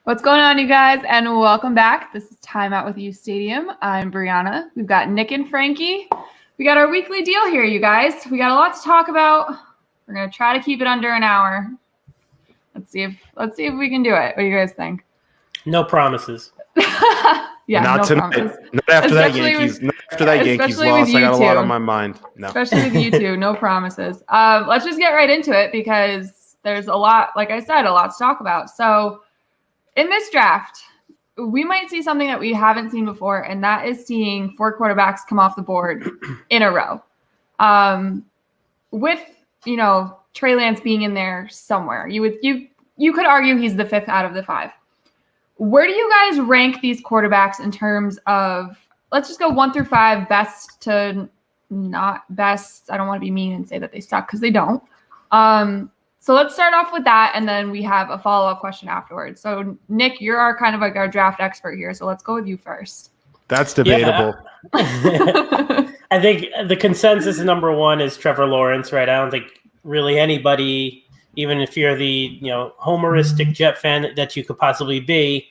What's going on, you guys? And welcome back. This is Timeout with uSTADIUM. I'm Brianna. We've got Nick and Frankie. We got our weekly deal here, you guys. We got a lot to talk about. We're gonna try to keep it under an hour. Let's see if we can do it. What do you guys think? No promises. Yeah, not no tonight. promises. Not after that Especially Yankees. with- Not after that Yankees loss. I got a lot on my mind. No. Especially with you two, no promises. Let's just get right into it because there's a lot, like I said, a lot to talk about. So in this draft, we might see something that we haven't seen before, and that is seeing 4 quarterbacks come off the board in a row. With, Trey Lance being in there somewhere. You could argue he's the 5th out of the 5. Where do you guys rank these quarterbacks in terms of, let's just go 1 through 5, best to not best? I don't want to be mean and say that they suck because they don't. So let's start off with that, and then we have a follow-up question afterwards. So, Nick, you're our draft expert here, so let's go with you first. That's debatable. Yeah. I think the consensus number 1 is Trevor Lawrence, right? I don't think really anybody, even if you're the homeristic Jet fan that you could possibly be,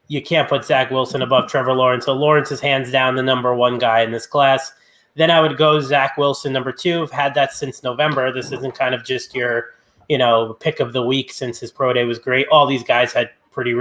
you can't put Zach Wilson above Trevor Lawrence. So Lawrence is hands down the number 1 guy in this class. Then I would go Zach Wilson number 2. I've had that since November. This isn't kind of just your pick of the week since his pro day was great. All these guys had pretty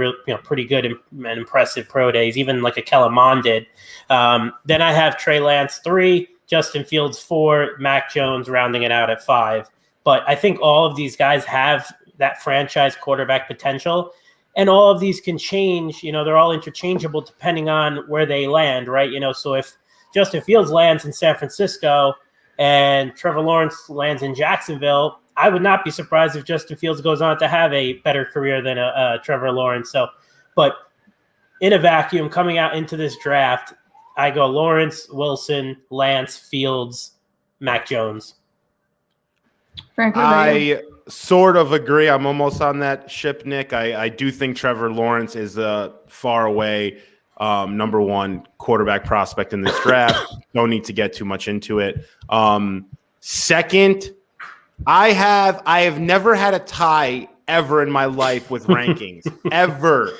good and impressive pro days, even like a Kellen Mond did. Then I have Trey Lance 3, Justin Fields 4, Mac Jones rounding it out at 5. But I think all of these guys have that franchise quarterback potential, and all of these can change. They're all interchangeable depending on where they land, right? So if Justin Fields lands in San Francisco and Trevor Lawrence lands in Jacksonville, I would not be surprised if Justin Fields goes on to have a better career than Trevor Lawrence. So, but in a vacuum, coming out into this draft, I go Lawrence, Wilson, Lance, Fields, Mac Jones. Frankie, I sort of agree. I'm almost on that ship, Nick. I do think Trevor Lawrence is far away number 1 quarterback prospect in this draft. Don't need to get too much into it. Second, I have never had a tie ever in my life with rankings. Ever.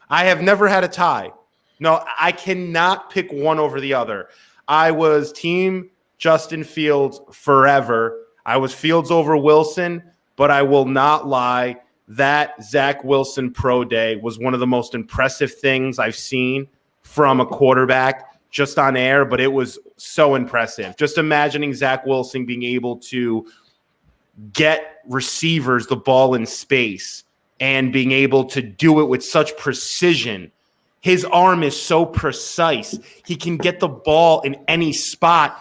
I have never had a tie. No, I cannot pick one over the other. I was team Justin Fields forever. I was Fields over Wilson, but I will not lie. That Zach Wilson pro day was one of the most impressive things I've seen from a quarterback just on air, but it was so impressive. Just imagining Zach Wilson being able to get receivers the ball in space and being able to do it with such precision. His arm is so precise. He can get the ball in any spot,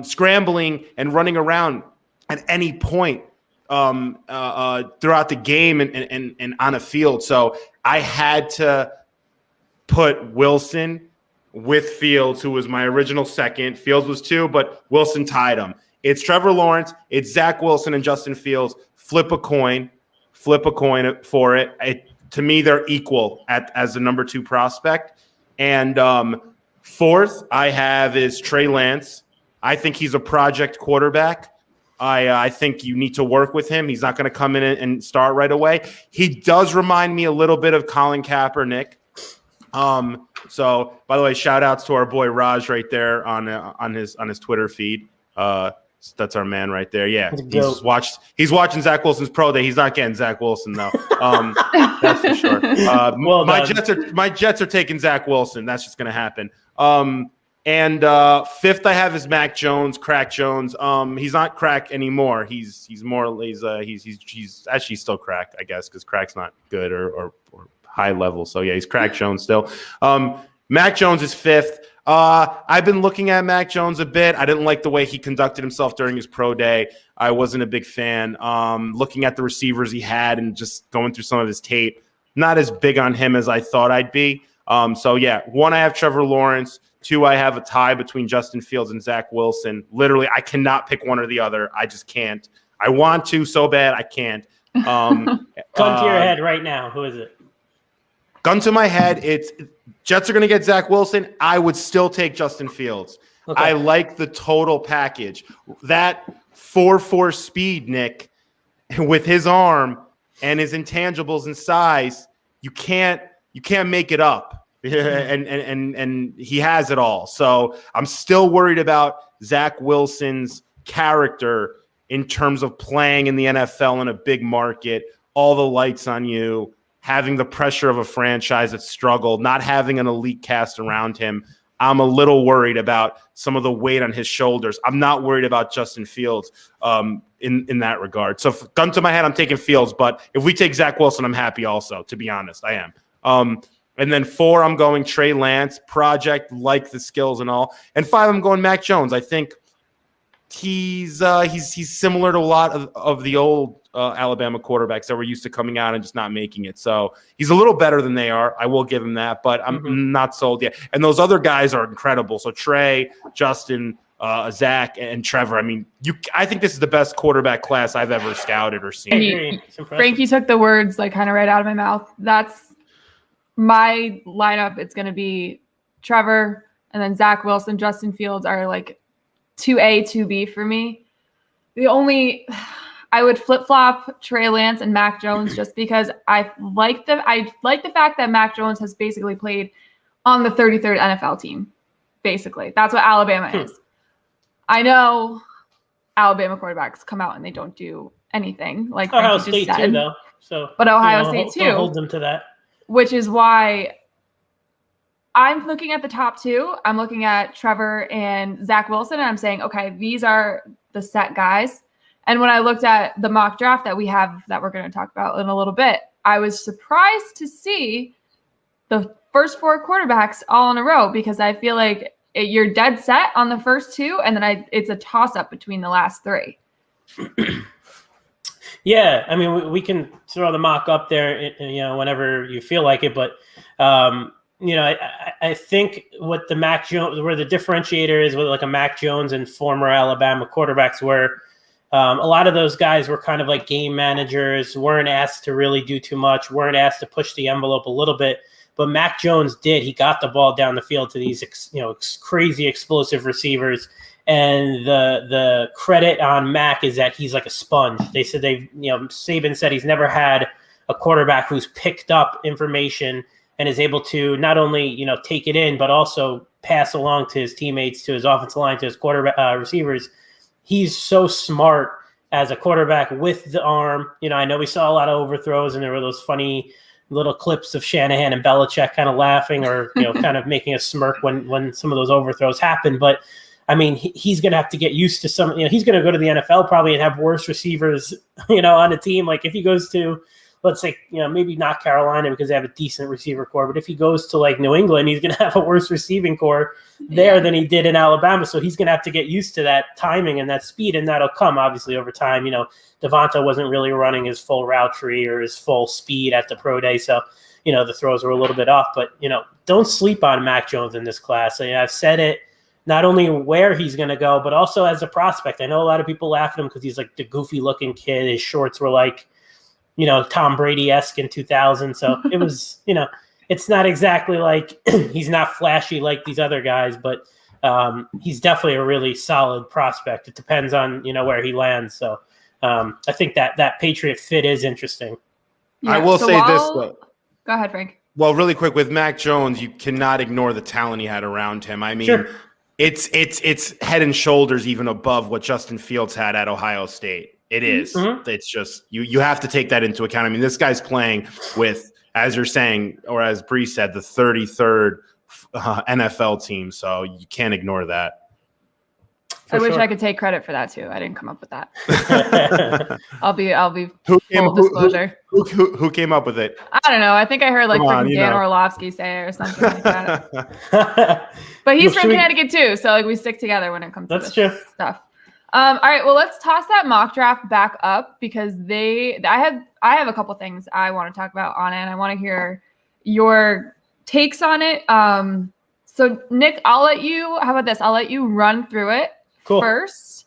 scrambling and running around at any point throughout the game and on a field. So I had to put Wilson with Fields, who was my original second. Fields was 2, but Wilson tied him. It's Trevor Lawrence, it's Zach Wilson and Justin Fields. Flip a coin for it. To me, they're equal as the number 2 prospect. And 4th I have is Trey Lance. I think he's a project quarterback. I think you need to work with him. He's not going to come in and start right away. He does remind me a little bit of Colin Kaepernick. So, by the way, shout outs to our boy Raj right there on his Twitter feed. That's our man right there. Yeah, he's watching Zach Wilson's pro day. He's not getting Zach Wilson though. That's for sure. My Jets are taking Zach Wilson. That's just gonna happen. And 5th I have is Mac Jones, Crack Jones. He's not Crack anymore. He's actually still Crack, I guess, because Crack's not good or high level. So yeah, he's Crack Jones still. Mac Jones is 5th. I've been looking at Mac Jones a bit. I didn't like the way he conducted himself during his pro day. I wasn't a big fan. Looking at the receivers he had and just going through some of his tape, not as big on him as I thought I'd be. So yeah, 1, I have Trevor Lawrence. 2, I have a tie between Justin Fields and Zach Wilson. Literally, I cannot pick one or the other. I just can't. I want to so bad, I can't. Gun to your head right now. Who is it? Gun to my head, it's Jets are going to get Zach Wilson. I would still take Justin Fields. Okay. I like the total package. That 4.4 speed, Nick, with his arm and his intangibles and size, you can't make it up. And he has it all. So I'm still worried about Zach Wilson's character in terms of playing in the NFL in a big market, all the lights on you, having the pressure of a franchise that struggled, not having an elite cast around him. I'm a little worried about some of the weight on his shoulders. I'm not worried about Justin Fields in that regard. So gun to my head, I'm taking Fields. But if we take Zach Wilson, I'm happy also, to be honest. I am. And then 4, I'm going Trey Lance, project, like the skills and all. And 5, I'm going Mac Jones. I think he's similar to a lot of the old Alabama quarterbacks that were used to coming out and just not making it. So he's a little better than they are. I will give him that, but I'm not sold yet. And those other guys are incredible. So Trey, Justin, Zach, and Trevor. I mean, I think this is the best quarterback class I've ever scouted or seen. Frankie took the words like kind of right out of my mouth. That's my lineup. It's going to be Trevor and then Zach Wilson, Justin Fields are like 2A, 2B for me. I would flip-flop Trey Lance and Mac Jones just because I like the fact that Mac Jones has basically played on the 33rd NFL team. Basically, that's what Alabama is. I know Alabama quarterbacks come out and they don't do anything like Ohio Frankie State too, though. So, but Ohio State too. Hold them to that. Which is why I'm looking at the top 2. I'm looking at Trevor and Zach Wilson, and I'm saying, okay, these are the set guys. And when I looked at the mock draft that we have that we're going to talk about in a little bit, I was surprised to see the first 4 quarterbacks all in a row because I feel like you're dead set on the first 2, and then it's a toss-up between the last 3. Yeah, I mean, we can throw the mock up there, whenever you feel like it. But, I think what the Mac Jones, where the differentiator is with like a Mac Jones and former Alabama quarterbacks were, a lot of those guys were kind of like game managers, weren't asked to really do too much, weren't asked to push the envelope a little bit. But Mac Jones did. He got the ball down the field to these, crazy explosive receivers. And the credit on Mac is that he's like a sponge. They said Saban said he's never had a quarterback who's picked up information and is able to not only, take it in, but also pass along to his teammates, to his offensive line, to his quarterback receivers. He's so smart as a quarterback with the arm. I know we saw a lot of overthrows, and there were those funny little clips of Shanahan and Belichick kind of laughing or, kind of making a smirk when some of those overthrows happen. But I mean, he's going to have to get used to some, he's going to go to the NFL probably and have worse receivers, on a team. Like if he goes to, let's say, maybe not Carolina because they have a decent receiver core, but if he goes to like New England, he's going to have a worse receiving core there than he did in Alabama. So he's going to have to get used to that timing and that speed, and that'll come obviously over time. Devonta wasn't really running his full route tree or his full speed at the pro day. So, the throws were a little bit off, but, don't sleep on Mac Jones in this class. I've said it, not only where he's going to go, but also as a prospect. I know a lot of people laugh at him because he's like the goofy looking kid. His shorts were like, Tom Brady-esque in 2000. So it was, it's not exactly like he's not flashy like these other guys, but he's definitely a really solid prospect. It depends on, where he lands. So I think that Patriot fit is interesting. Yeah, I will say this, though. Go ahead, Frank. Well, really quick, with Mac Jones, you cannot ignore the talent he had around him. I mean, sure. It's head and shoulders even above what Justin Fields had at Ohio State. It is. Mm-hmm. It's just you have to take that into account. I mean, this guy's playing with, as you're saying, or as Bree said, the 33rd NFL team. So you can't ignore that. I wish I could take credit for that too. I didn't come up with that. I'll be full disclosure. Who came up with it? I don't know. I think I heard like Dan Orlovsky say it or something like that. But he's from Connecticut too, so like we stick together when it comes to this stuff. All right, well, let's toss that mock draft back up because I have a couple things I want to talk about on it, and I want to hear your takes on it. So Nick, how about this? I'll let you run through it first,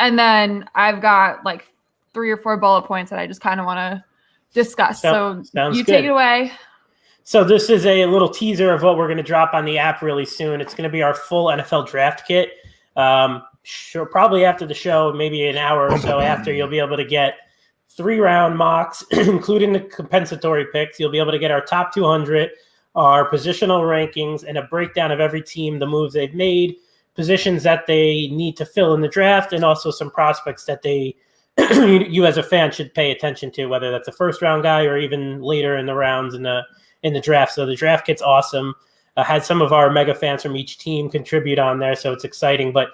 and then I've got like 3 or 4 bullet points that I just kind of want to discuss. So you take it away. So this is a little teaser of what we're going to drop on the app really soon. It's going to be our full NFL draft kit. Sure, probably after the show, maybe an hour or so after, you'll be able to get 3-round mocks, including the compensatory picks. You'll be able to get our top 200, our positional rankings, and a breakdown of every team, the moves they've made, positions that they need to fill in the draft, and also some prospects that you as a fan should pay attention to, whether that's a first-round guy or even later in the rounds in the draft. So the draft kit's awesome. Had some of our mega fans from each team contribute on there, so it's exciting. But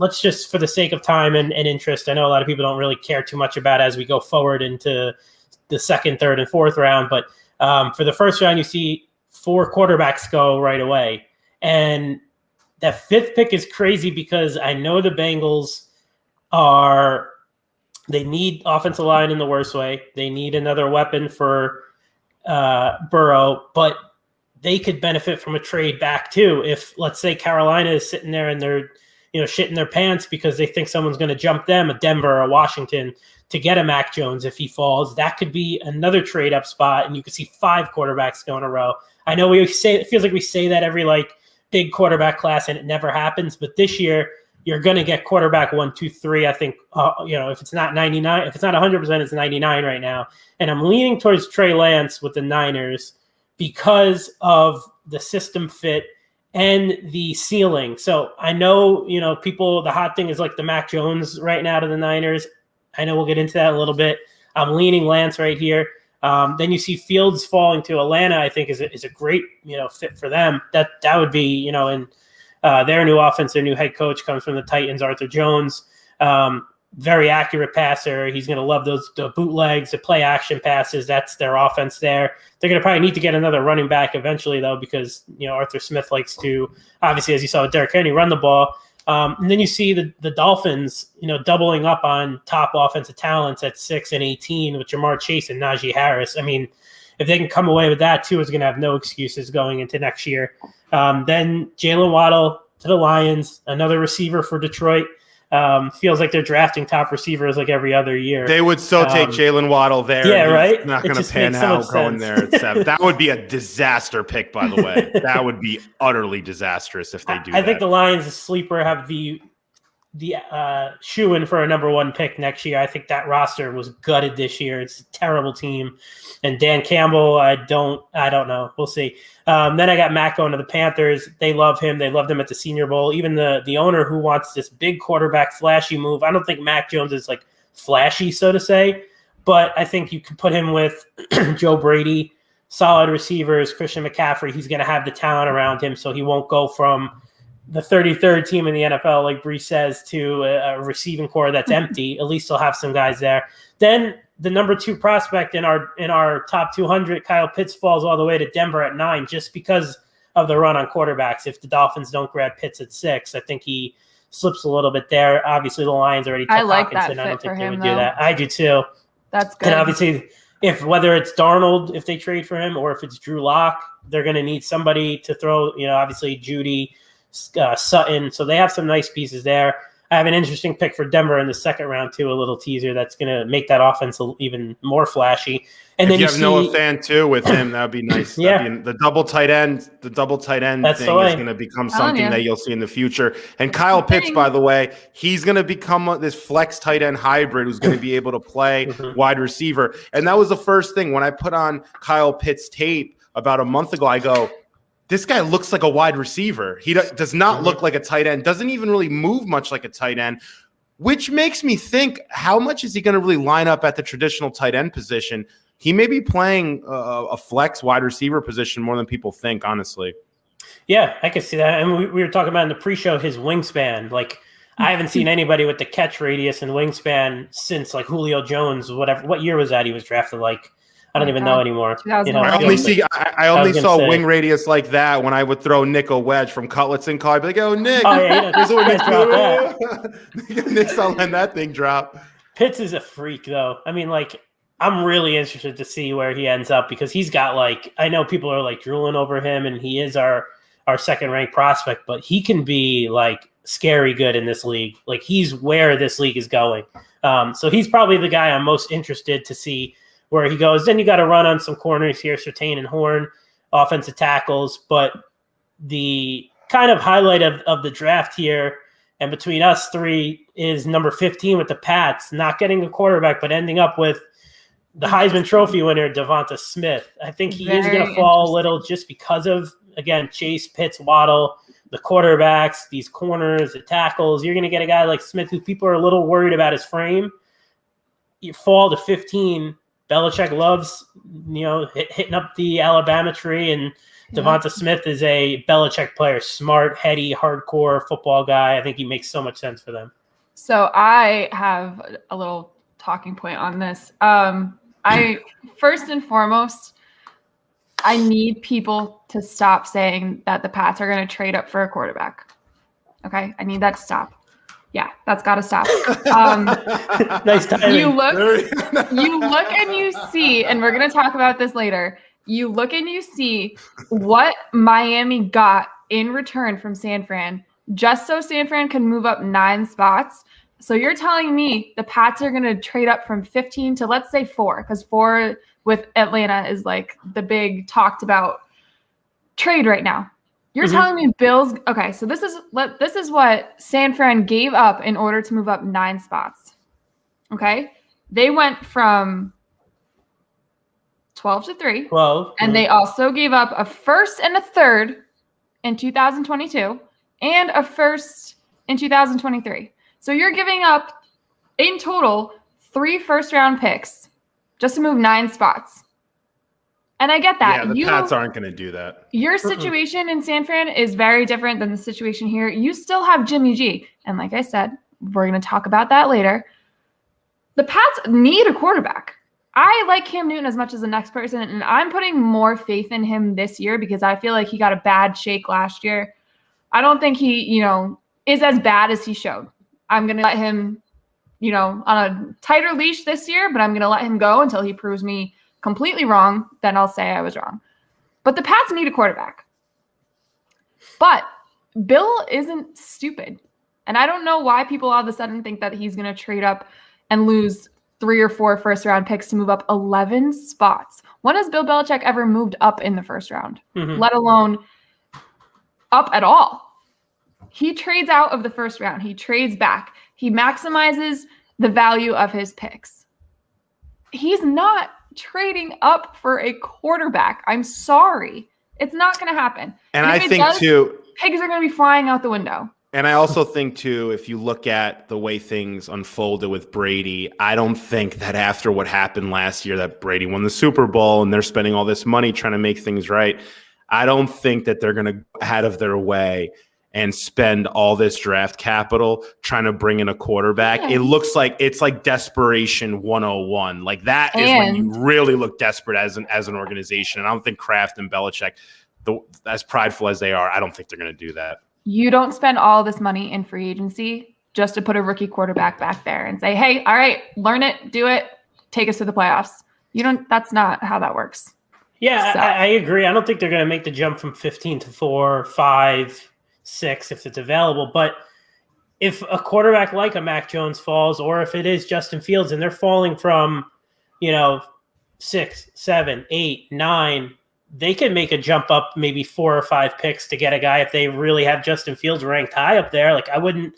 let's just, for the sake of time and interest, I know a lot of people don't really care too much about as we go forward into the second, third, and fourth round. But for the first round, you see 4 quarterbacks go right away. And that 5th pick is crazy because I know the Bengals they need offensive line in the worst way. They need another weapon for Burrow, but they could benefit from a trade back too. If, let's say, Carolina is sitting there and they're shitting their pants because they think someone's going to jump them, a Denver or a Washington, to get a Mac Jones if he falls, that could be another trade up spot, and you could see 5 quarterbacks go in a row. I know it feels like we say that every big quarterback class, and it never happens. But this year, you're going to get quarterback 1, 2, 3. I think if it's not 99, if it's not 100%, it's 99 right now. And I'm leaning towards Trey Lance with the Niners because of the system fit and the ceiling. So I know, people, the hot thing is the Mac Jones right now to the Niners. I know we'll get into that a little bit. I'm leaning Lance right here. Then you see Fields falling to Atlanta, I think is a great, fit for them. That would be, and their new offense, their new head coach comes from the Titans, Arthur Jones. Very accurate passer. He's going to love the bootlegs, the play action passes. That's their offense there. They're going to probably need to get another running back eventually, though, because, Arthur Smith likes to, obviously, as you saw with Derrick Henry, run the ball. And then you see the Dolphins, doubling up on top offensive talents at 6 and 18 with Jamar Chase and Najee Harris. I mean, if they can come away with that, too, is going to have no excuses going into next year. Then Jalen Waddle to the Lions, another receiver for Detroit. Feels like they're drafting top receivers every other year. They would so take Jalen Waddle there. Yeah, right? It's not going to pan out going there at 7. That would be a disaster pick, by the way. That would be utterly disastrous if they do that. I think the Lions, a sleeper, have the shoe-in for a number 1 pick next year. I think that roster was gutted this year. It's a terrible team. And Dan Campbell, I don't know. We'll see. Then I got Matt going to the Panthers. They love him. They loved him at the Senior Bowl. Even the owner who wants this big quarterback flashy move. I don't think Mac Jones is flashy, so to say, but I think you could put him with Joe Brady, solid receivers, Christian McCaffrey. He's going to have the talent around him, so he won't go from the 33rd team in the NFL, like Bree says, to a receiving core that's empty. At least he'll have some guys there. Then the number 2 prospect in our top 200, Kyle Pitts, falls all the way to Denver at 9 just because of the run on quarterbacks. If the Dolphins don't grab Pitts at 6, I think he slips a little bit there. Obviously, the Lions already took Hawkinson. I don't think they would do that. I do too. That's good. And obviously, whether it's Darnold, if they trade for him, or if it's Drew Lock, they're going to need somebody to throw, obviously Judy, Sutton. So they have some nice pieces there. I have an interesting pick for Denver in the second round too, a little teaser that's going to make that offense even more flashy. And then you have Noah Fan too with him. That would be nice. Yeah. The double tight end thing is going to become something that you'll see in the future. And Kyle Pitts, by the way, he's going to become this flex tight end hybrid who's going to be able to play wide receiver. And that was the first thing when I put on Kyle Pitts tape about a month ago. I go, this guy looks like a wide receiver. He does not look like a tight end, doesn't even really move much like a tight end, which makes me think, how much is he going to really line up at the traditional tight end position? He may be playing a flex wide receiver position more than people think, honestly. Yeah, I can see that. And we were talking about in the pre-show his wingspan. I haven't seen anybody with the catch radius and wingspan since Julio Jones, whatever. What year was that he was drafted? I don't even know anymore. I only saw wing radius like that when I would throw Nick a wedge from Cutlets and Call. I'd be like, "Oh, Nick, here's what Nick's doing." Nick's all letting that thing drop. Pitts is a freak, though. I mean, I'm really interested to see where he ends up because he's got I know people are drooling over him, and he is our second ranked prospect, but he can be scary good in this league. He's where this league is going. So he's probably the guy I'm most interested to see where he goes. Then you got to run on some corners here, Surtain and Horn, offensive tackles. But the kind of highlight of the draft here And between us three is number 15 with the Pats, not getting a quarterback, but ending up with the Heisman Trophy winner, Devonta Smith. I think he is going to fall a little just because of, again, Chase, Pitts, Waddle, the quarterbacks, these corners, the tackles. You're going to get a guy like Smith who people are a little worried about his frame. You fall to 15. Belichick loves, hitting up the Alabama tree, and Devonta Smith is a Belichick player, smart, heady, hardcore football guy. I think he makes so much sense for them. So I have a little talking point on this. I first and foremost, I need people to stop saying that the Pats are going to trade up for a quarterback. Okay, I need that to stop. Yeah, that's got to stop. Nice timing. You look and you see, and we're going to talk about this later. You look and you see what Miami got in return from San Fran, just so San Fran can move up 9 spots. So you're telling me the Pats are going to trade up from 15 to, let's say, 4, because 4 with Atlanta is like the big talked about trade right now. You're telling me Bills. Okay, so this is what San Fran gave up in order to move up 9 spots. Okay, they went from 12 to 3. 12. And they also gave up a first and a third in 2022 and a first in 2023. So you're giving up, in total, 3 first-round picks just to move 9 spots. And I get that. Yeah, the Pats aren't going to do that. Your situation in San Fran is very different than the situation here. You still have Jimmy G. And like I said, we're going to talk about that later. The Pats need a quarterback. I like Cam Newton as much as the next person, and I'm putting more faith in him this year because I feel like he got a bad shake last year. I don't think he, is as bad as he showed. I'm going to let him, on a tighter leash this year, but I'm going to let him go until he proves me completely wrong. Then I'll say I was wrong. But the Pats need a quarterback. But Bill isn't stupid. And I don't know why people all of a sudden think that he's going to trade up and lose 3 or 4 first-round picks to move up 11 spots. When has Bill Belichick ever moved up in the first round, let alone up at all? He trades out of the first round. He trades back. He maximizes the value of his picks. He's not trading up for a quarterback. I'm sorry. It's not going to happen. And I think, too, pigs are going to be flying out the window. And I also think, too, if you look at the way things unfolded with Brady, I don't think that after what happened last year that Brady won the Super Bowl and they're spending all this money trying to make things right, I don't think that they're going to go out of their way and spend all this draft capital trying to bring in a quarterback. Yeah. It looks like it's like desperation 101. Like that is when you really look desperate as an organization. And I don't think Kraft and Belichick, as prideful as they are, I don't think they're going to do that. You don't spend all this money in free agency just to put a rookie quarterback back there and say, hey, all right, learn it, do it, take us to the playoffs. That's not how that works. Yeah, so. I agree. I don't think they're going to make the jump from 15 to 4, 5, 6 if it's available. But if a quarterback like a Mac Jones falls, or if it is Justin Fields and they're falling from, 6, 7, 8, 9, they can make a jump up maybe 4 or 5 picks to get a guy if they really have Justin Fields ranked high up there. Like I wouldn't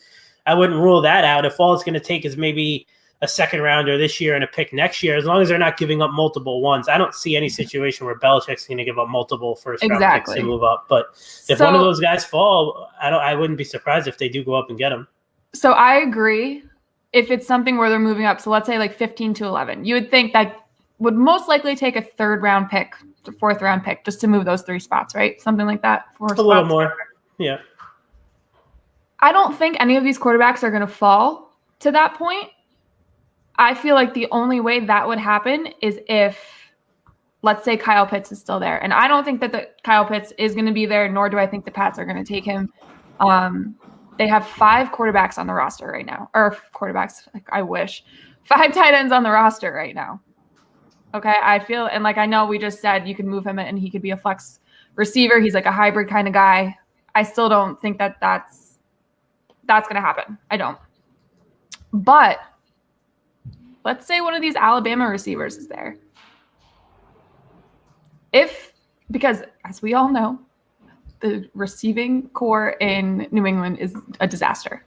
rule that out. If all it's going to take is maybe a second rounder this year and a pick next year, as long as they're not giving up multiple ones. I don't see any situation where Belichick's going to give up multiple first round picks to move up. But if one of those guys fall, I wouldn't be surprised if they do go up and get them. So I agree. If it's something where they're moving up, so let's say like 15 to 11, you would think that would most likely take a 3rd round pick, to 4th round pick, just to move those 3 spots, right? Something like that. 4 spots. A little more. Yeah. I don't think any of these quarterbacks are going to fall to that point. I feel like the only way that would happen is if, let's say, Kyle Pitts is still there. And I don't think that Kyle Pitts is going to be there, nor do I think the Pats are going to take him. They have 5 quarterbacks on the roster right now. Or quarterbacks, like I wish. 5 tight ends on the roster right now. Okay, I feel, and like I know we just said you can move him and he could be a flex receiver. He's like a hybrid kind of guy. I still don't think that that's going to happen. I don't. But let's say one of these Alabama receivers is there. Because as we all know, the receiving core in New England is a disaster.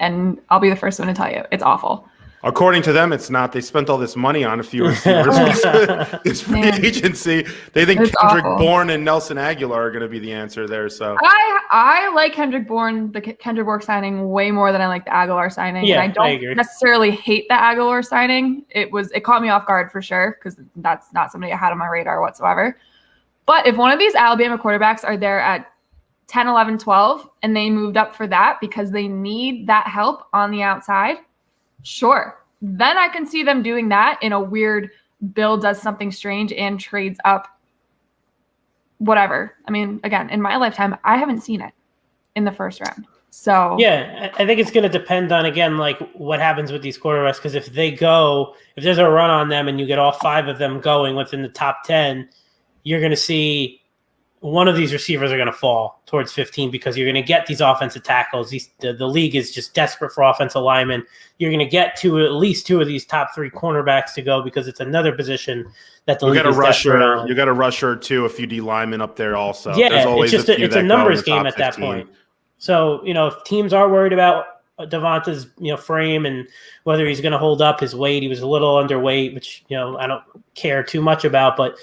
And I'll be the first one to tell you, it's awful. According to them, it's not. They spent all this money on a few receivers. This free agency. They think It's Kendrick awful. Bourne and Nelson Aguilar are going to be the answer there. So I like Kendrick Bourne, the Kendrick Bourne signing, way more than I like the Aguilar signing. Yeah, and I I agree. don't necessarily hate the Aguilar signing. It caught me off guard for sure, because that's not somebody I had on my radar whatsoever. But if one of these Alabama quarterbacks are there at 10, 11, 12, and they moved up for that because they need that help on the outside, sure. Then I can see them doing that in a weird Bill does something strange and trades up whatever. I mean, again, in my lifetime, I haven't seen it in the first round. So yeah, I think it's going to depend on, again, like what happens with these quarterbacks. Because if there's a run on them and you get all 5 of them going within the top 10, you're going to see one of these receivers are going to fall towards 15 because you're going to get these offensive tackles. The league is just desperate for offensive linemen. You're going to get at least 2 of these top 3 cornerbacks to go because it's another position that the league is desperate on. You got a rusher too, a few D linemen up there also. Yeah, There's always it's just a few it's a that go in numbers the top game at that 15. point. So, if teams are worried about Devonta's, frame and whether he's going to hold up his weight, he was a little underweight, which, I don't care too much about, but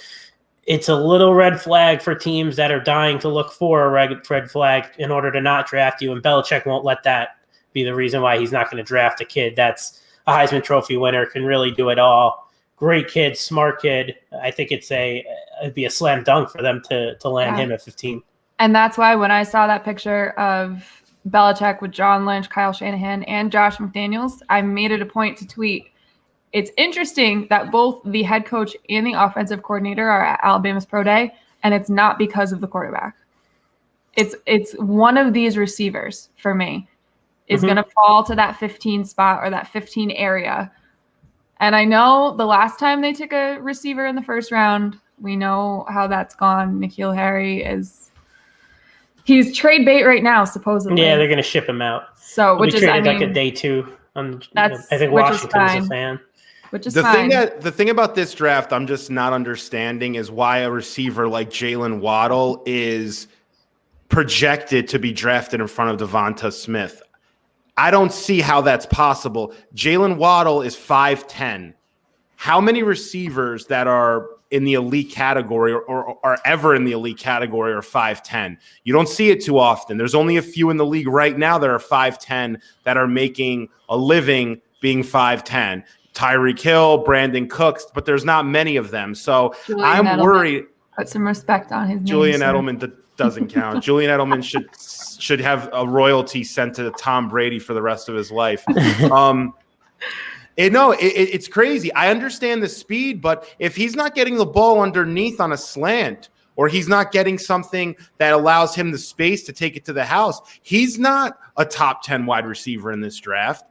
it's a little red flag for teams that are dying to look for a red flag in order to not draft you. And Belichick won't let that be the reason why he's not going to draft a kid that's a Heisman Trophy winner, can really do it all. Great kid, smart kid. I think it'd be a slam dunk for them to land him at 15. And that's why when I saw that picture of Belichick with John Lynch, Kyle Shanahan, and Josh McDaniels, I made it a point to tweet, it's interesting that both the head coach and the offensive coordinator are at Alabama's pro day, and it's not because of the quarterback. It's one of these receivers for me is going to fall to that 15 spot or that 15 area. And I know the last time they took a receiver in the first round, we know how that's gone. N'Keal Harry he's trade bait right now, supposedly. Yeah, they're going to ship him out. So, He'll which be is, traded I mean, like a day 2. I think which is Washington's fine. a fan. Which is The fine. thing about this draft I'm just not understanding is why a receiver like Jalen Waddle is projected to be drafted in front of Devonta Smith. I don't see how that's possible. Jalen Waddle is 5'10". How many receivers that are in the elite category or are ever in the elite category are 5'10"? You don't see it too often. There's only a few in the league right now that are 5'10" that are making a living being 5'10". Tyreek Hill, Brandon Cooks, but there's not many of them. So Julian I'm Edelman. worried. Put some respect on his name. Julian sir. Edelman doesn't count. Julian Edelman should have a royalty sent to Tom Brady for the rest of his life. It's crazy. I understand the speed, but if he's not getting the ball underneath on a slant, or he's not getting something that allows him the space to take it to the house, he's not a top 10 wide receiver in this draft.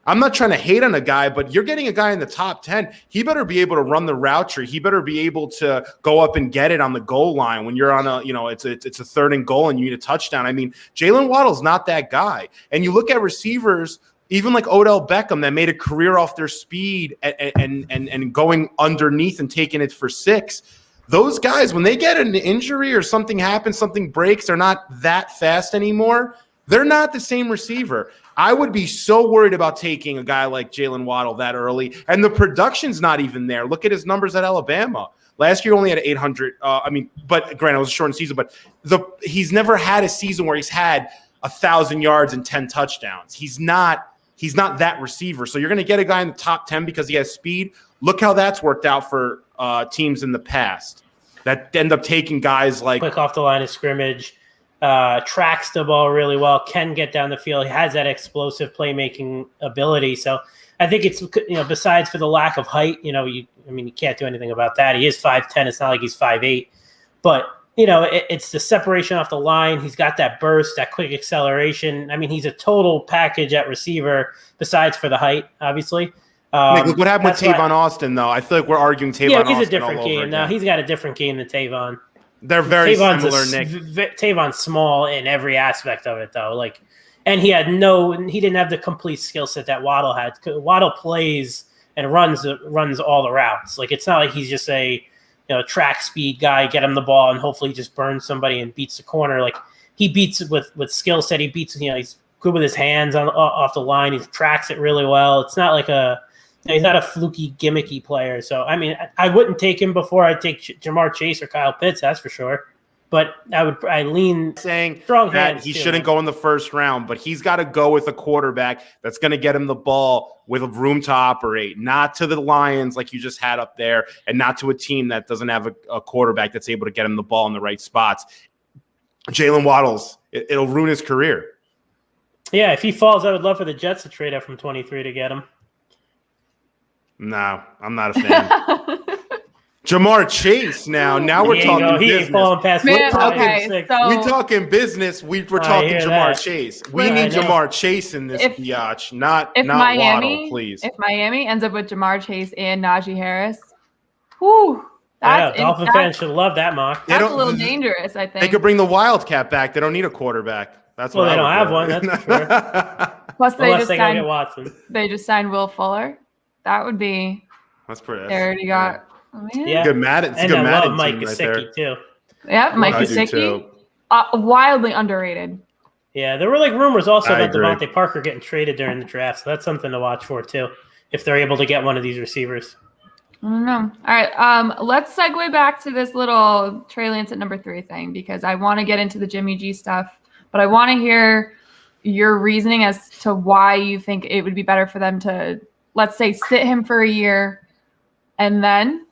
I'm not trying to hate on a guy, but you're getting a guy in the top 10. He better be able to run the route tree. He better be able to go up and get it on the goal line when you're on it's a 3rd and goal and you need a touchdown. I mean, Jalen Waddle's not that guy. And you look at receivers, even like Odell Beckham, that made a career off their speed and going underneath and taking it for 6. Those guys, when they get an injury or something happens, something breaks, they're not that fast anymore. They're not the same receiver. I would be so worried about taking a guy like Jalen Waddle that early, and the production's not even there. Look at his numbers at Alabama. Last year, only had 800. But granted, it was a shortened season. But he's never had a season where he's had 1,000 yards and 10 touchdowns. He's not that receiver. So you're going to get a guy in the top 10 because he has speed. Look how that's worked out for teams in the past that end up taking guys like quick off the line of scrimmage. Tracks the ball really well, can get down the field. He has that explosive playmaking ability. So I think it's, besides for the lack of height, you can't do anything about that. He is 5'10". It's not like he's 5'8". But, it's the separation off the line. He's got that burst, that quick acceleration. I mean, he's a total package at receiver besides for the height, obviously. Nick, look what happened with Tavon Austin, though. I feel like we're arguing Tavon Austin. Yeah, he's a different game. Now, he's got a different game than Tavon. They're very Tavon's similar, Nick. Tavon's small in every aspect of it, though. And he didn't have the complete skill set that Waddle had. Waddle plays and runs all the routes. It's not like he's just a track speed guy. Get him the ball and hopefully just burns somebody and beats the corner. He beats with skill set. He beats. He's good with his hands off the line. He tracks it really well. It's not like he's not a fluky, gimmicky player. So, I mean, I wouldn't take him before I'd take Jamar Chase or Kyle Pitts, that's for sure. But I lean saying strong that hands he too. shouldn't go in the first round, but he's got to go with a quarterback that's going to get him the ball with room to operate, not to the Lions like you just had up there, and not to a team that doesn't have a quarterback that's able to get him the ball in the right spots. Jalen Waddles, it'll ruin his career. Yeah, if he falls, I would love for the Jets to trade up from 23 to get him. No, I'm not a fan. Jamar Chase now we're talking He business. ain't falling past Man, six. so We're talking business. We're talking Jamar that. Chase. We Yeah, need Jamar Chase in this biatch, not Waddle, please. If Miami ends up with Jamar Chase and Najee Harris, whew, Dolphin fans should love that mock. That's a little dangerous, I think. They could bring the Wildcat back. They don't need a quarterback. That's what they don't have do. one. That's for sure. Plus, Unless they gotta get Watson. They just signed Will Fuller. That would be. That's pretty. They already got. Oh, yeah. Good Madden. And I love Mike Gesicki too. Yeah, Mike Gesicki. Wildly underrated. Yeah, there were like rumors also about Devontae Parker getting traded during the draft, so that's something to watch for too, if they're able to get one of these receivers. I don't know. All right, let's segue back to this little Trey Lance at number 3 thing, because I want to get into the Jimmy G stuff, but I want to hear your reasoning as to why you think it would be better for them to, let's say, sit him for a year and then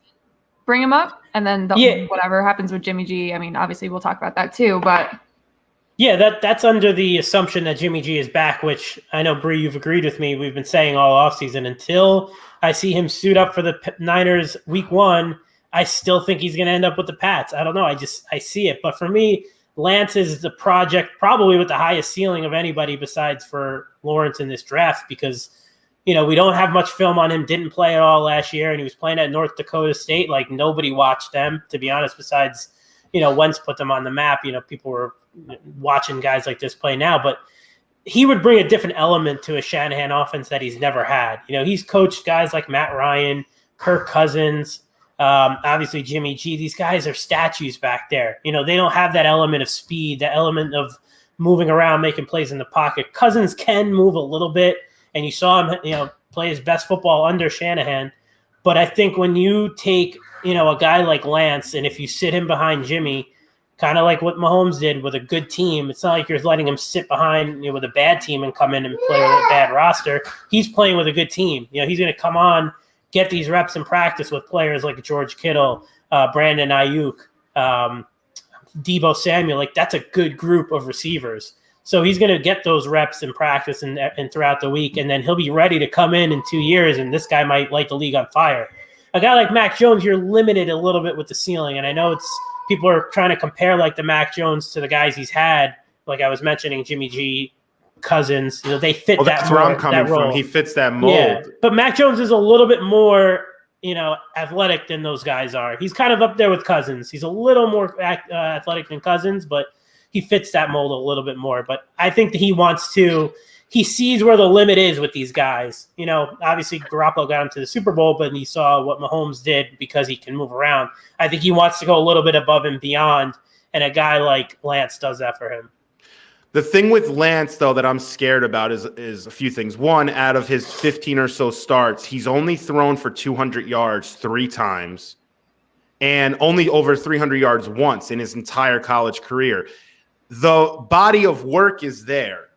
bring him up, and then whatever happens with Jimmy G. I mean, obviously we'll talk about that too, but yeah, that's under the assumption that Jimmy G is back, which I know, Bree, you've agreed with me. We've been saying all offseason until I see him suit up for the Niners week 1. I still think he's going to end up with the Pats. I don't know. I see it. But for me, Lance is the project probably with the highest ceiling of anybody besides for Lawrence in this draft, because we don't have much film on him. Didn't play at all last year, and he was playing at North Dakota State. Like, nobody watched them, to be honest, besides, Wentz put them on the map. People were watching guys like this play now, but he would bring a different element to a Shanahan offense that he's never had. He's coached guys like Matt Ryan, Kirk Cousins, obviously Jimmy G. These guys are statues back there. They don't have that element of speed, that element of moving around, making plays in the pocket. Cousins can move a little bit, and you saw him, play his best football under Shanahan. But I think when you take, a guy like Lance, and if you sit him behind Jimmy, kind of like what Mahomes did with a good team, it's not like you're letting him sit behind with a bad team and come in and play with a bad roster. He's playing with a good team. He's going to come on, get these reps in practice with players like George Kittle, Brandon Ayuk, Deebo Samuel. Like, that's a good group of receivers. So he's going to get those reps in practice and throughout the week, and then he'll be ready to come in 2 years, and this guy might light the league on fire. A guy like Mac Jones, you're limited a little bit with the ceiling, and I know people are trying to compare like the Mac Jones to the guys he's had, like I was mentioning, Jimmy G, Cousins. They fit that. That's where I'm coming from. He fits that mold. Yeah, but Mac Jones is a little bit more, athletic than those guys are. He's kind of up there with Cousins. He's a little more athletic than Cousins, but he fits that mold a little bit more. But I think that he sees where the limit is with these guys. Obviously Garoppolo got him to the Super Bowl, but he saw what Mahomes did because he can move around. I think he wants to go a little bit above and beyond, and a guy like Lance does that for him. The thing with Lance, though, that I'm scared about is a few things. One, out of his 15 or so starts, he's only thrown for 200 yards 3 times and only over 300 yards once in his entire college career. The body of work is there.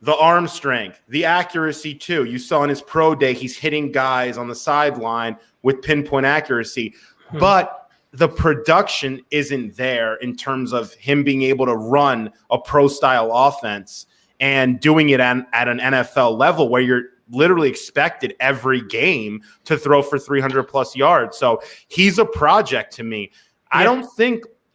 The arm strength, the accuracy too. You saw in his pro day, he's hitting guys on the sideline with pinpoint accuracy. But the production isn't there in terms of him being able to run a pro-style offense and doing it at an NFL level where you're literally expected every game to throw for 300-plus yards. So he's a project to me. Yeah.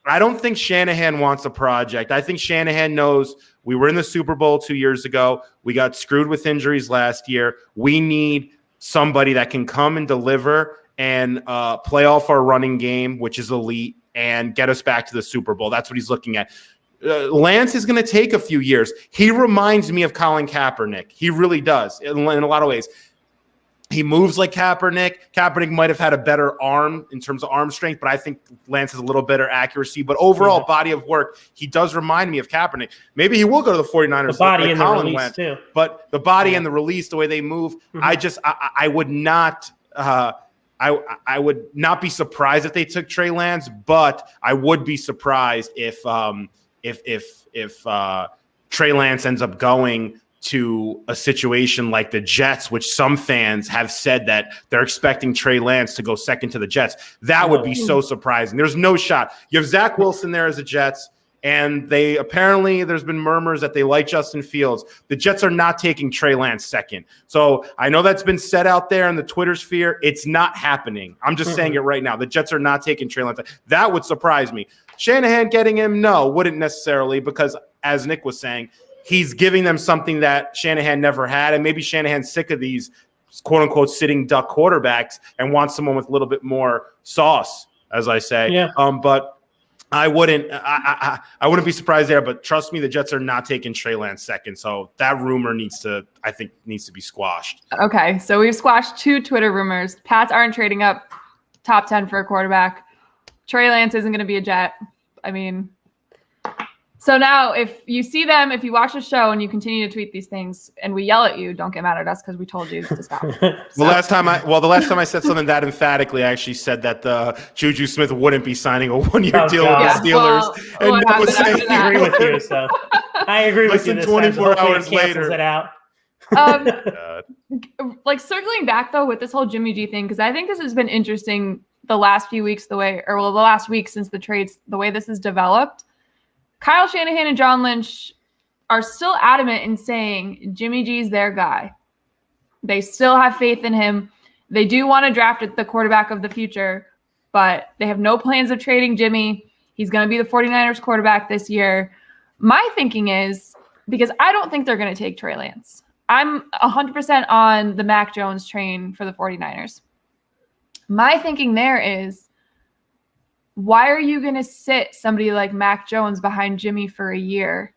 I don't think Shanahan wants a project. I think Shanahan knows we were in the Super Bowl 2 years ago. We got screwed with injuries last year. We need somebody that can come and deliver and play off our running game, which is elite, and get us back to the Super Bowl. That's what he's looking at. Lance is going to take a few years. He reminds me of Colin Kaepernick. He really does in a lot of ways. He moves like Kaepernick. Kaepernick might have had a better arm in terms of arm strength, but I think Lance has a little better accuracy. But overall body of work, he does remind me of Kaepernick. Maybe he will go to the 49ers. The body and the release too. But the body and the release, the way they move, I would not I would not be surprised if they took Trey Lance, but I would be surprised if Trey Lance ends up going to a situation like the Jets, which some fans have said that they're expecting Trey Lance to go second to the Jets. That would be so surprising. There's no shot. You have Zach Wilson there as the Jets, and there's been murmurs that they like Justin Fields. The Jets are not taking Trey Lance second. So I know that's been said out there in the Twitter sphere. It's not happening. I'm just saying it right now. The Jets are not taking Trey Lance. That would surprise me. Shanahan getting him? No, wouldn't necessarily, because as Nick was saying, he's giving them something that Shanahan never had, and maybe Shanahan's sick of these quote-unquote sitting duck quarterbacks and wants someone with a little bit more sauce, as I say. Yeah. But I wouldn't be surprised there. But trust me, the Jets are not taking Trey Lance second, so that rumor needs to be squashed. Okay, so we've squashed 2 Twitter rumors. Pats aren't trading up top 10 for a quarterback. Trey Lance isn't going to be a Jet. I mean. So now if you see them, if you watch the show and you continue to tweet these things and we yell at you, don't get mad at us because we told you to stop. The last time I said something that emphatically, I actually said that Juju Smith wouldn't be signing a 1-year deal with the Steelers. I agree with you. So I agree with you. Less than 24 hours later. It out. Like circling back though with this whole Jimmy G thing, because I think this has been interesting the last few weeks, the last week since the trades, the way this has developed. Kyle Shanahan and John Lynch are still adamant in saying Jimmy G's their guy. They still have faith in him. They do want to draft the quarterback of the future, but they have no plans of trading Jimmy. He's going to be the 49ers quarterback this year. My thinking is, because I don't think they're going to take Trey Lance. I'm 100% on the Mac Jones train for the 49ers. My thinking there is, why are you going to sit somebody like Mac Jones behind Jimmy for a year?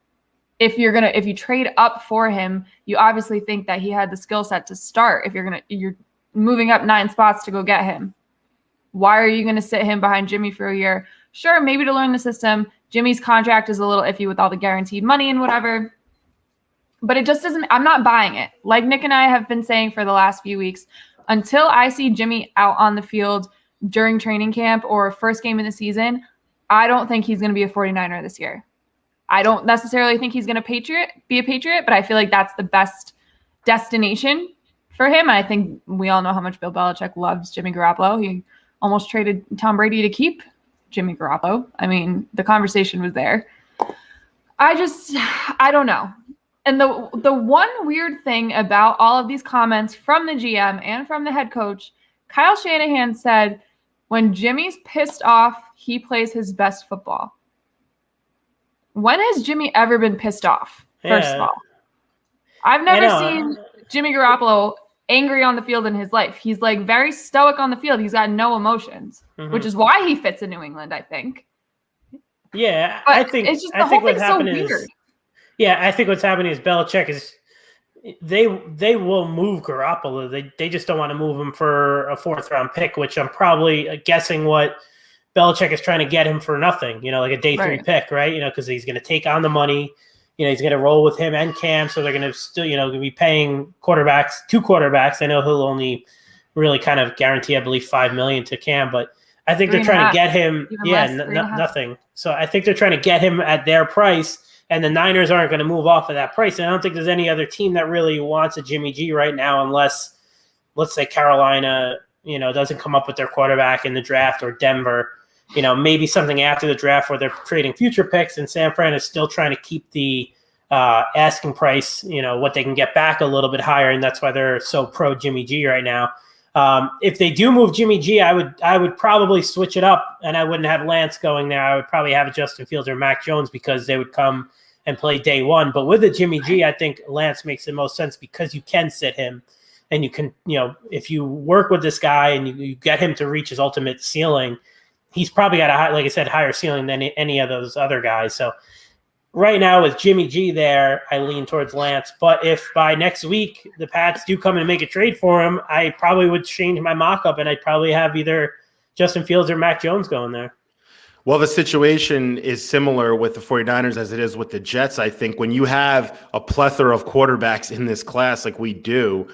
If you trade up for him, you obviously think that he had the skill set to start. If you're moving up 9 spots to go get him, why are you going to sit him behind Jimmy for a year? Sure, maybe to learn the system. Jimmy's contract is a little iffy with all the guaranteed money and whatever, but it just doesn't. I'm not buying it. Like Nick and I have been saying for the last few weeks, until I see Jimmy out on the field during training camp or first game of the season, I don't think he's going to be a 49er this year. I don't necessarily think he's going to be a Patriot, but I feel like that's the best destination for him. And I think we all know how much Bill Belichick loves Jimmy Garoppolo. He almost traded Tom Brady to keep Jimmy Garoppolo. I mean, the conversation was there. I don't know. And the one weird thing about all of these comments from the GM and from the head coach, Kyle Shanahan said, when Jimmy's pissed off, he plays his best football. When has Jimmy ever been pissed off, first of all? I've never seen Jimmy Garoppolo angry on the field in his life. He's like very stoic on the field. He's got no emotions, which is why he fits in New England, I think. Yeah, but I think it's just the whole thing's so weird. I think what's happening is Belichick is they will move Garoppolo. They just don't want to move him for a 4th-round pick, which I'm probably guessing what Belichick is trying to get him for nothing, like a day 3 pick, right? Because he's going to take on the money. He's going to roll with him and Cam, so they're going to still, going to be paying 2 quarterbacks. I know he'll only really kind of guarantee, I believe, $5 million to Cam, but I think they're trying to get him, nothing. So I think they're trying to get him at their price. And the Niners aren't going to move off of that price. And I don't think there's any other team that really wants a Jimmy G right now unless, let's say, Carolina, doesn't come up with their quarterback in the draft, or Denver, maybe something after the draft where they're trading future picks, and San Fran is still trying to keep the asking price, what they can get back a little bit higher, and that's why they're so pro Jimmy G right now. If they do move Jimmy G, I would probably switch it up, and I wouldn't have Lance going there. I would probably have Justin Fields or Mac Jones, because they would come and play day 1. But with the Jimmy G, I think Lance makes the most sense, because you can sit him, and you can, if you work with this guy and you get him to reach his ultimate ceiling, he's probably got like I said, higher ceiling than any of those other guys. So right now with Jimmy G there, I lean towards Lance. But if by next week the Pats do come and make a trade for him, I probably would change my mock-up, and I'd probably have either Justin Fields or Mac Jones going there. Well, the situation is similar with the 49ers as it is with the Jets. I think when you have a plethora of quarterbacks in this class like we do,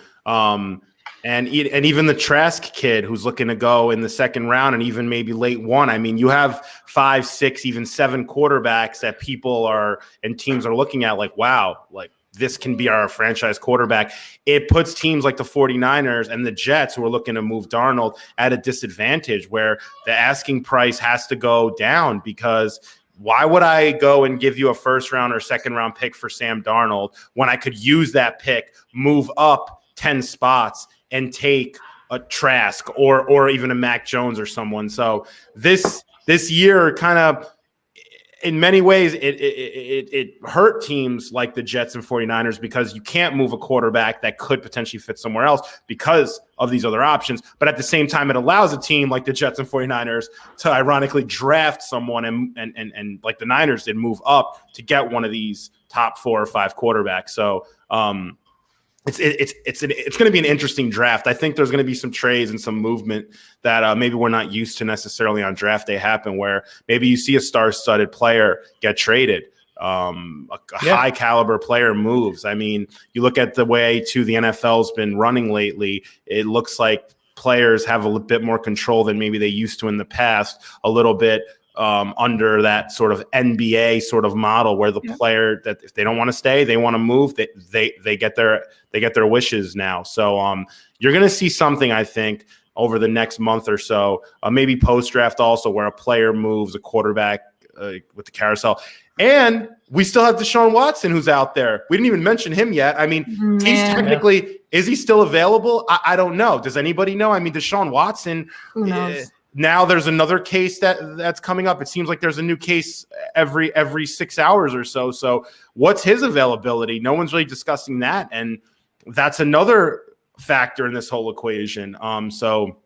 and even the Trask kid who's looking to go in the second round and even maybe late one. I mean, you have 5, 6, even 7 quarterbacks that people are and teams are looking at like, wow, like this can be our franchise quarterback. It puts teams like the 49ers and the Jets who are looking to move Darnold at a disadvantage where the asking price has to go down, because why would I go and give you a first round or second round pick for Sam Darnold when I could use that pick, move up 10 spots and take a Trask or even a Mac Jones or someone? So this year kind of, in many ways, it hurt teams like the Jets and 49ers because you can't move a quarterback that could potentially fit somewhere else because of these other options. But at the same time, it allows a team like the Jets and 49ers to ironically draft someone and like the Niners did, move up to get one of these top 4 or 5 quarterbacks. So it's going to be an interesting draft. I think there's going to be some trades and some movement that maybe we're not used to necessarily on draft day happen, where maybe you see a star-studded player get traded, high caliber player moves. I mean, you look at the way the NFL's been running lately, it looks like players have a little bit more control than maybe they used to in the past, a little bit under that sort of NBA sort of model where the player that if they don't want to stay, they want to move, they get their wishes now. So you're going to see something, I think, over the next month or so, maybe post-draft also, where a player moves a quarterback with the carousel. And we still have Desean Watson who's out there. We didn't even mention him yet. I mean, he's technically, is he still available? I don't know. Does anybody know? I mean, Desean Watson, who knows? Now there's another case that's coming up. It seems like there's a new case every 6 hours or so. So what's his availability? No one's really discussing that. And that's another factor in this whole equation. So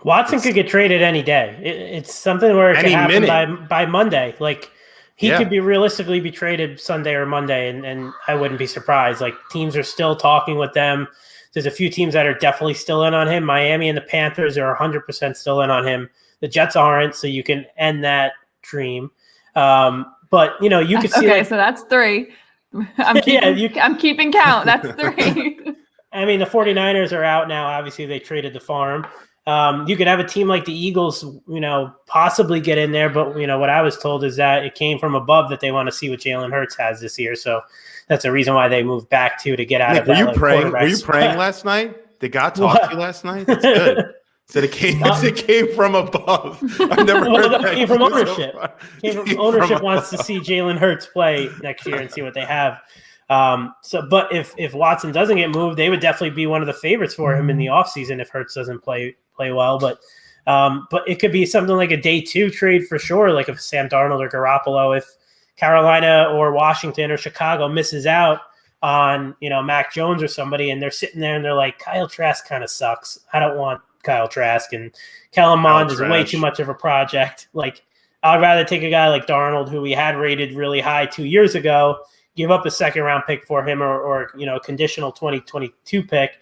Watson could get traded any day. It's something where it could happen by Monday. Like he could realistically be traded Sunday or Monday, and I wouldn't be surprised. Like teams are still talking with them. There's a few teams that are definitely still in on him. Miami and the Panthers are 100% still in on him. The Jets aren't, so you can end that dream. But, you know, you could see. Okay, so that's 3. I'm keeping count. That's 3. I mean, the 49ers are out now. Obviously, they traded the farm. You could have a team like the Eagles, you know, possibly get in there. But, you know, what I was told is that it came from above that they want to see what Jalen Hurts has this year. So that's a reason why they moved back to get out of that. Were you praying last night? Did God talk to you last night? That's good. So it came from above. I've never heard that. It came from ownership. Ownership wants to see Jalen Hurts play next year and see what they have. But if Watson doesn't get moved, they would definitely be one of the favorites for him in the offseason if Hurts doesn't play well. But it could be something like a day 2 trade for sure, like if Sam Darnold or Garoppolo, if Carolina or Washington or Chicago misses out on, you know, Mac Jones or somebody, and they're sitting there and they're like, Kyle Trask kind of sucks. I don't want Kyle Trask, and Kellen Mond is way too much of a project. Like, I'd rather take a guy like Darnold, who we had rated really high 2 years ago, give up a second round pick for him or you know, a conditional 2022 pick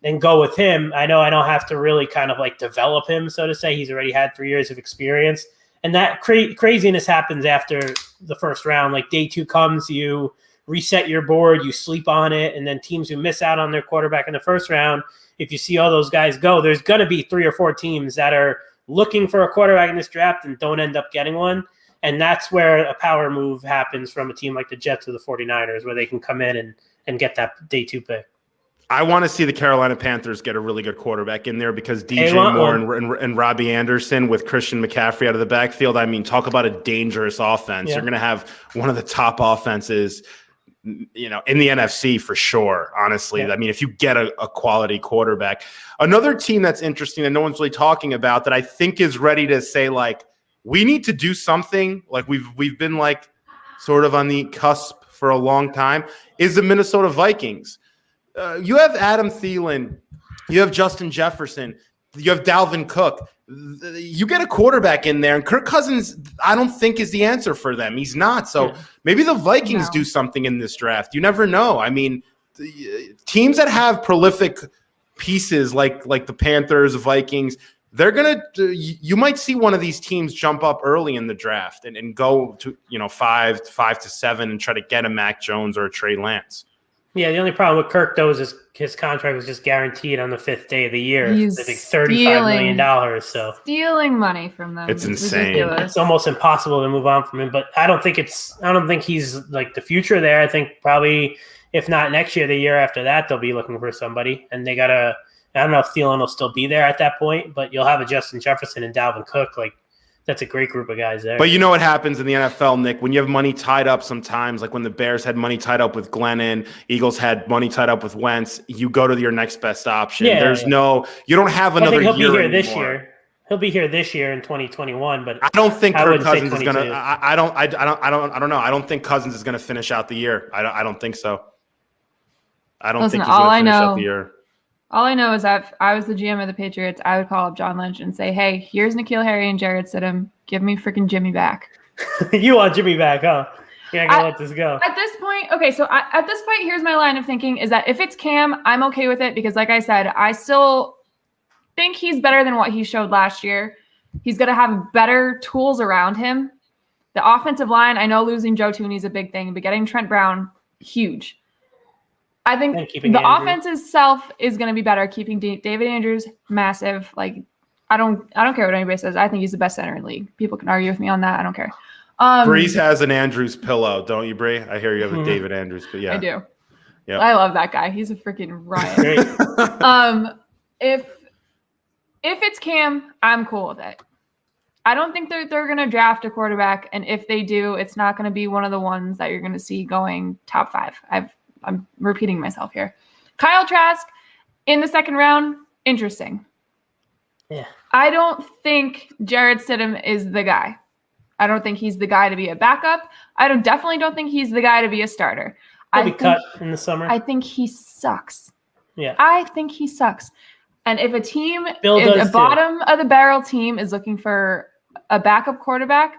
and go with him. I know I don't have to really kind of like develop him, so to say. He's already had 3 years of experience. And that craziness happens after the first round. Like day 2 comes, you reset your board, you sleep on it, and then teams who miss out on their quarterback in the first round, if you see all those guys go, there's going to be 3 or 4 teams that are looking for a quarterback in this draft and don't end up getting one. And that's where a power move happens from a team like the Jets or the 49ers, where they can come in and get that day 2 pick. I want to see the Carolina Panthers get a really good quarterback in there because DJ Moore and Robbie Anderson with Christian McCaffrey out of the backfield. I mean, talk about a dangerous offense. You're going to have one of the top offenses, you know, in the NFC for sure, honestly. I mean, if you get a quality quarterback. Another team that's interesting that no one's really talking about that I think is ready to say, like, we need to do something, like we've been like sort of on the cusp for a long time, is the Minnesota Vikings. You have Adam Thielen, you have Justin Jefferson. You have Dalvin Cook. You get a quarterback in there, and Kirk Cousins, I don't think is the answer for them. He's not. So maybe the Vikings do something in this draft. You never know. I mean, teams that have prolific pieces like the Panthers, the Vikings, you might see one of these teams jump up early in the draft and go to 5 to 7 and try to get a Mac Jones or a Trey Lance. Yeah, the only problem with Kirk, though, is his contract was just guaranteed on the 5th day of the year. He's I think $35 million. So stealing money from them. It's insane. Ridiculous. It's almost impossible to move on from him. But I don't think he's like the future there. I think probably if not next year, the year after that, they'll be looking for somebody. And they gotta. I don't know if Thielen will still be there at that point, but you'll have a Justin Jefferson and Dalvin Cook. Like, that's a great group of guys there. But you know what happens in the NFL, Nick, when you have money tied up sometimes, like when the Bears had money tied up with Glennon, Eagles had money tied up with Wentz, you go to your next best option. You don't have another year. He'll be here this year. He'll be here this year in 2021, but I don't think Kirk Cousins is going to. I don't know. I don't think Cousins is going to finish out the year. I don't think so. I don't think he's going to finish out the year. All I know is that if I was the GM of the Patriots, I would call up John Lynch and say, hey, here's N'Keal Harry and Jarrett Stidham. Give me freaking Jimmy back. You want Jimmy back, huh? You're not going to let this go. At this point, at this point, here's my line of thinking is that if it's Cam, I'm okay with it because, like I said, I still think he's better than what he showed last year. He's going to have better tools around him. The offensive line, I know losing Joe Thuney is a big thing, but getting Trent Brown, huge. I think the offense itself is going to be better. Keeping David Andrews, massive. Like, I don't care what anybody says. I think he's the best center in the league. People can argue with me on that. I don't care. Breeze has an Andrews pillow, don't you, Bree? I hear you have a David Andrews, but yeah, I do. Yeah, I love that guy. He's a freaking riot. If it's Cam, I'm cool with it. I don't think they're going to draft a quarterback, and if they do, it's not going to be one of the ones that you're going to see going top 5. I'm repeating myself here. Kyle Trask in the 2nd round, interesting. Yeah. I don't think Jarrett Stidham is the guy. I don't think he's the guy to be a backup. Definitely don't think he's the guy to be a starter. He'll be cut in the summer. I think he sucks. Yeah. I think he sucks. And if a team, a bottom of the barrel team is looking for a backup quarterback,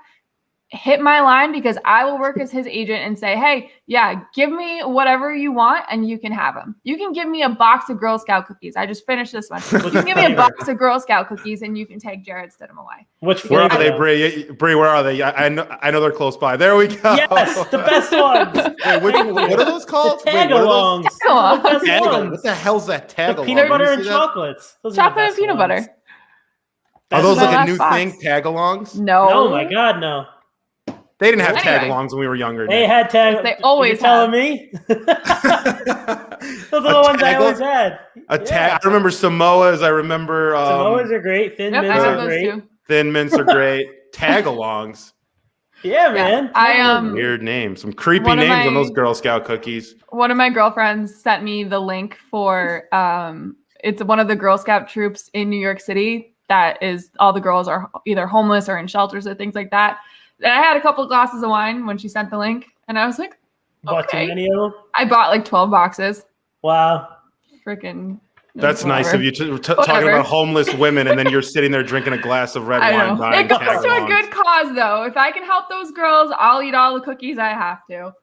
hit my line because I will work as his agent and say, hey, yeah, give me whatever you want and you can have them. You can give me a box of Girl Scout cookies. I just finished this one. You can give me a box of Girl Scout cookies and you can take Jarrett Stidham away. Where are they, Bree? Bree, where are they? I know they're close by. There we go. Yes, the best ones. Wait, what are those called? Tag-alongs. What the hell's that tag-along? Peanut butter and chocolates. Chocolate and peanut butter. Are those like a new thing, tag-alongs? No. Oh my God, no. They didn't have tag-alongs when we were younger. They had tag. They always telling me. Those are the ones I always had. I remember Samoas. I remember Samoas are great. Thin mints are great. Thin mints are great. Tag-alongs. Yeah, man. Weird names. Some creepy names on those Girl Scout cookies. One of my girlfriends sent me the link for it's one of the Girl Scout troops in New York City that is all the girls are either homeless or in shelters or things like that. And I had a couple of glasses of wine when she sent the link, and I was like, Bought too many of them? I bought like 12 boxes. Wow. Freaking. That's nice of you talking about homeless women, and then you're sitting there drinking a glass of red wine. It goes to a good cause, though. If I can help those girls, I'll eat all the cookies I have to.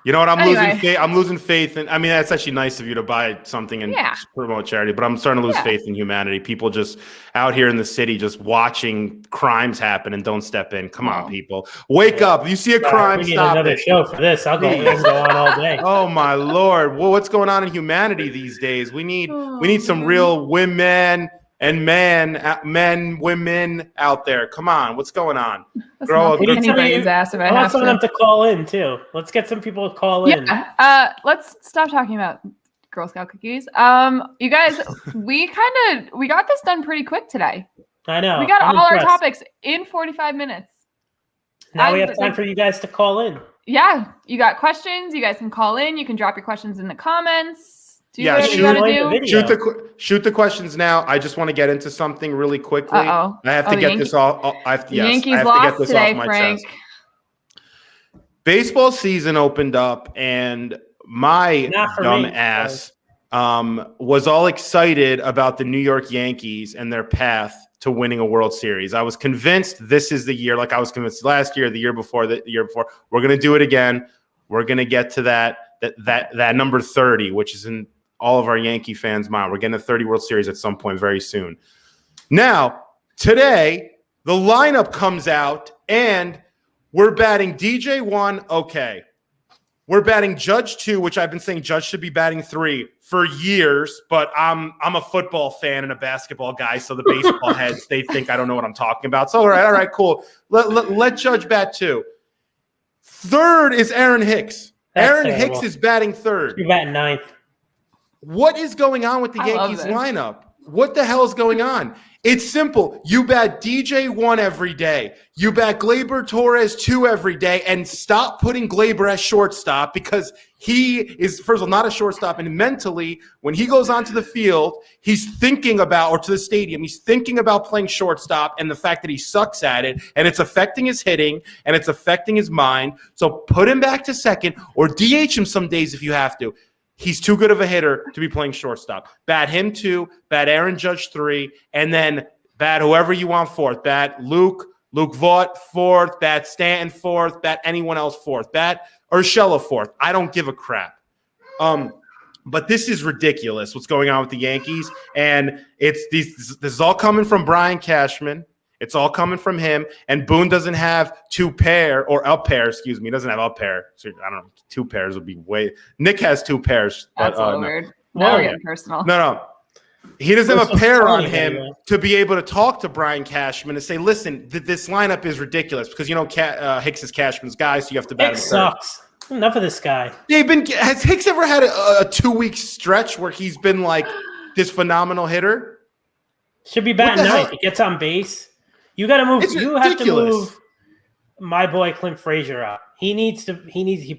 You know what? I'm losing faith. And I mean, that's actually nice of you to buy something and promote charity, but I'm starting to lose faith in humanity. People just out here in the city just watching crimes happen and don't step in. Come on, people. Wake up. You see a crime, we need stop another it. show for this. I'll go on all day. Oh my Lord. Well, what's going on in humanity these days? We need some real women and women out there. Come on, what's going on? Grow up. Anybody's ass if I want someone to call in too. Let's get some people to call in. Yeah. Let's stop talking about Girl Scout cookies. You guys, we got this done pretty quick today. I know. We got all our topics in 45 minutes. Now we have time for you guys to call in. Yeah, you got questions. You guys can call in. You can drop your questions in the comments. Shoot the questions now. I just want to get into something really quickly. I have to get this all. I have to get this today, off my Frank. chest. Baseball season opened up, and my dumb ass was all excited about the New York Yankees and their path to winning a World Series. I was convinced this is the year, like I was convinced last year, the year before, we're going to do it again. We're going to get to that number 30, which is in all of our Yankee fans' mind. We're getting a 30 World Series at some point very soon. Now, today, the lineup comes out, and we're batting DJ 1, okay. We're batting Judge 2, which I've been saying Judge should be batting 3 for years, but I'm a football fan and a basketball guy, so the baseball heads, they think I don't know what I'm talking about. So, all right, cool. Let Judge bat 2. Third is Aaron Hicks. Aaron Hicks is batting 3rd. You're batting 9th. What is going on with the Yankees lineup? What the hell is going on? It's simple. You bat DJ 1 every day. You bat Gleyber Torres 2 every day, and stop putting Gleyber as shortstop because he is, first of all, not a shortstop. And mentally, when he goes onto the field, he's thinking about, or to the stadium, he's thinking about playing shortstop and the fact that he sucks at it, and it's affecting his hitting, and it's affecting his mind. So put him back to second or DH him some days if you have to. He's too good of a hitter to be playing shortstop. Bat him 2, bat Aaron Judge 3, and then bat whoever you want 4th. Bat Luke Vaught 4th, bat Stanton 4th, bat anyone else 4th, bat Urshela 4th. I don't give a crap. But this is ridiculous what's going on with the Yankees, and this is all coming from Brian Cashman. It's all coming from him, and Boone doesn't have a pair. He doesn't have a pair. So I don't know. 2 pairs would be way. Nick has 2 pairs. That's a little weird. Now we're getting personal. No. He doesn't have a pair on him to be able to talk to Brian Cashman and say, listen, this lineup is ridiculous because, Hicks is Cashman's guy, so you have to bat him. Hicks sucks. Enough of this guy. Has Hicks ever had a 2-week stretch where he's been like this phenomenal hitter? Should be batting 9th. He gets on base. You got to move. Have to move my boy Clint Frazier out. He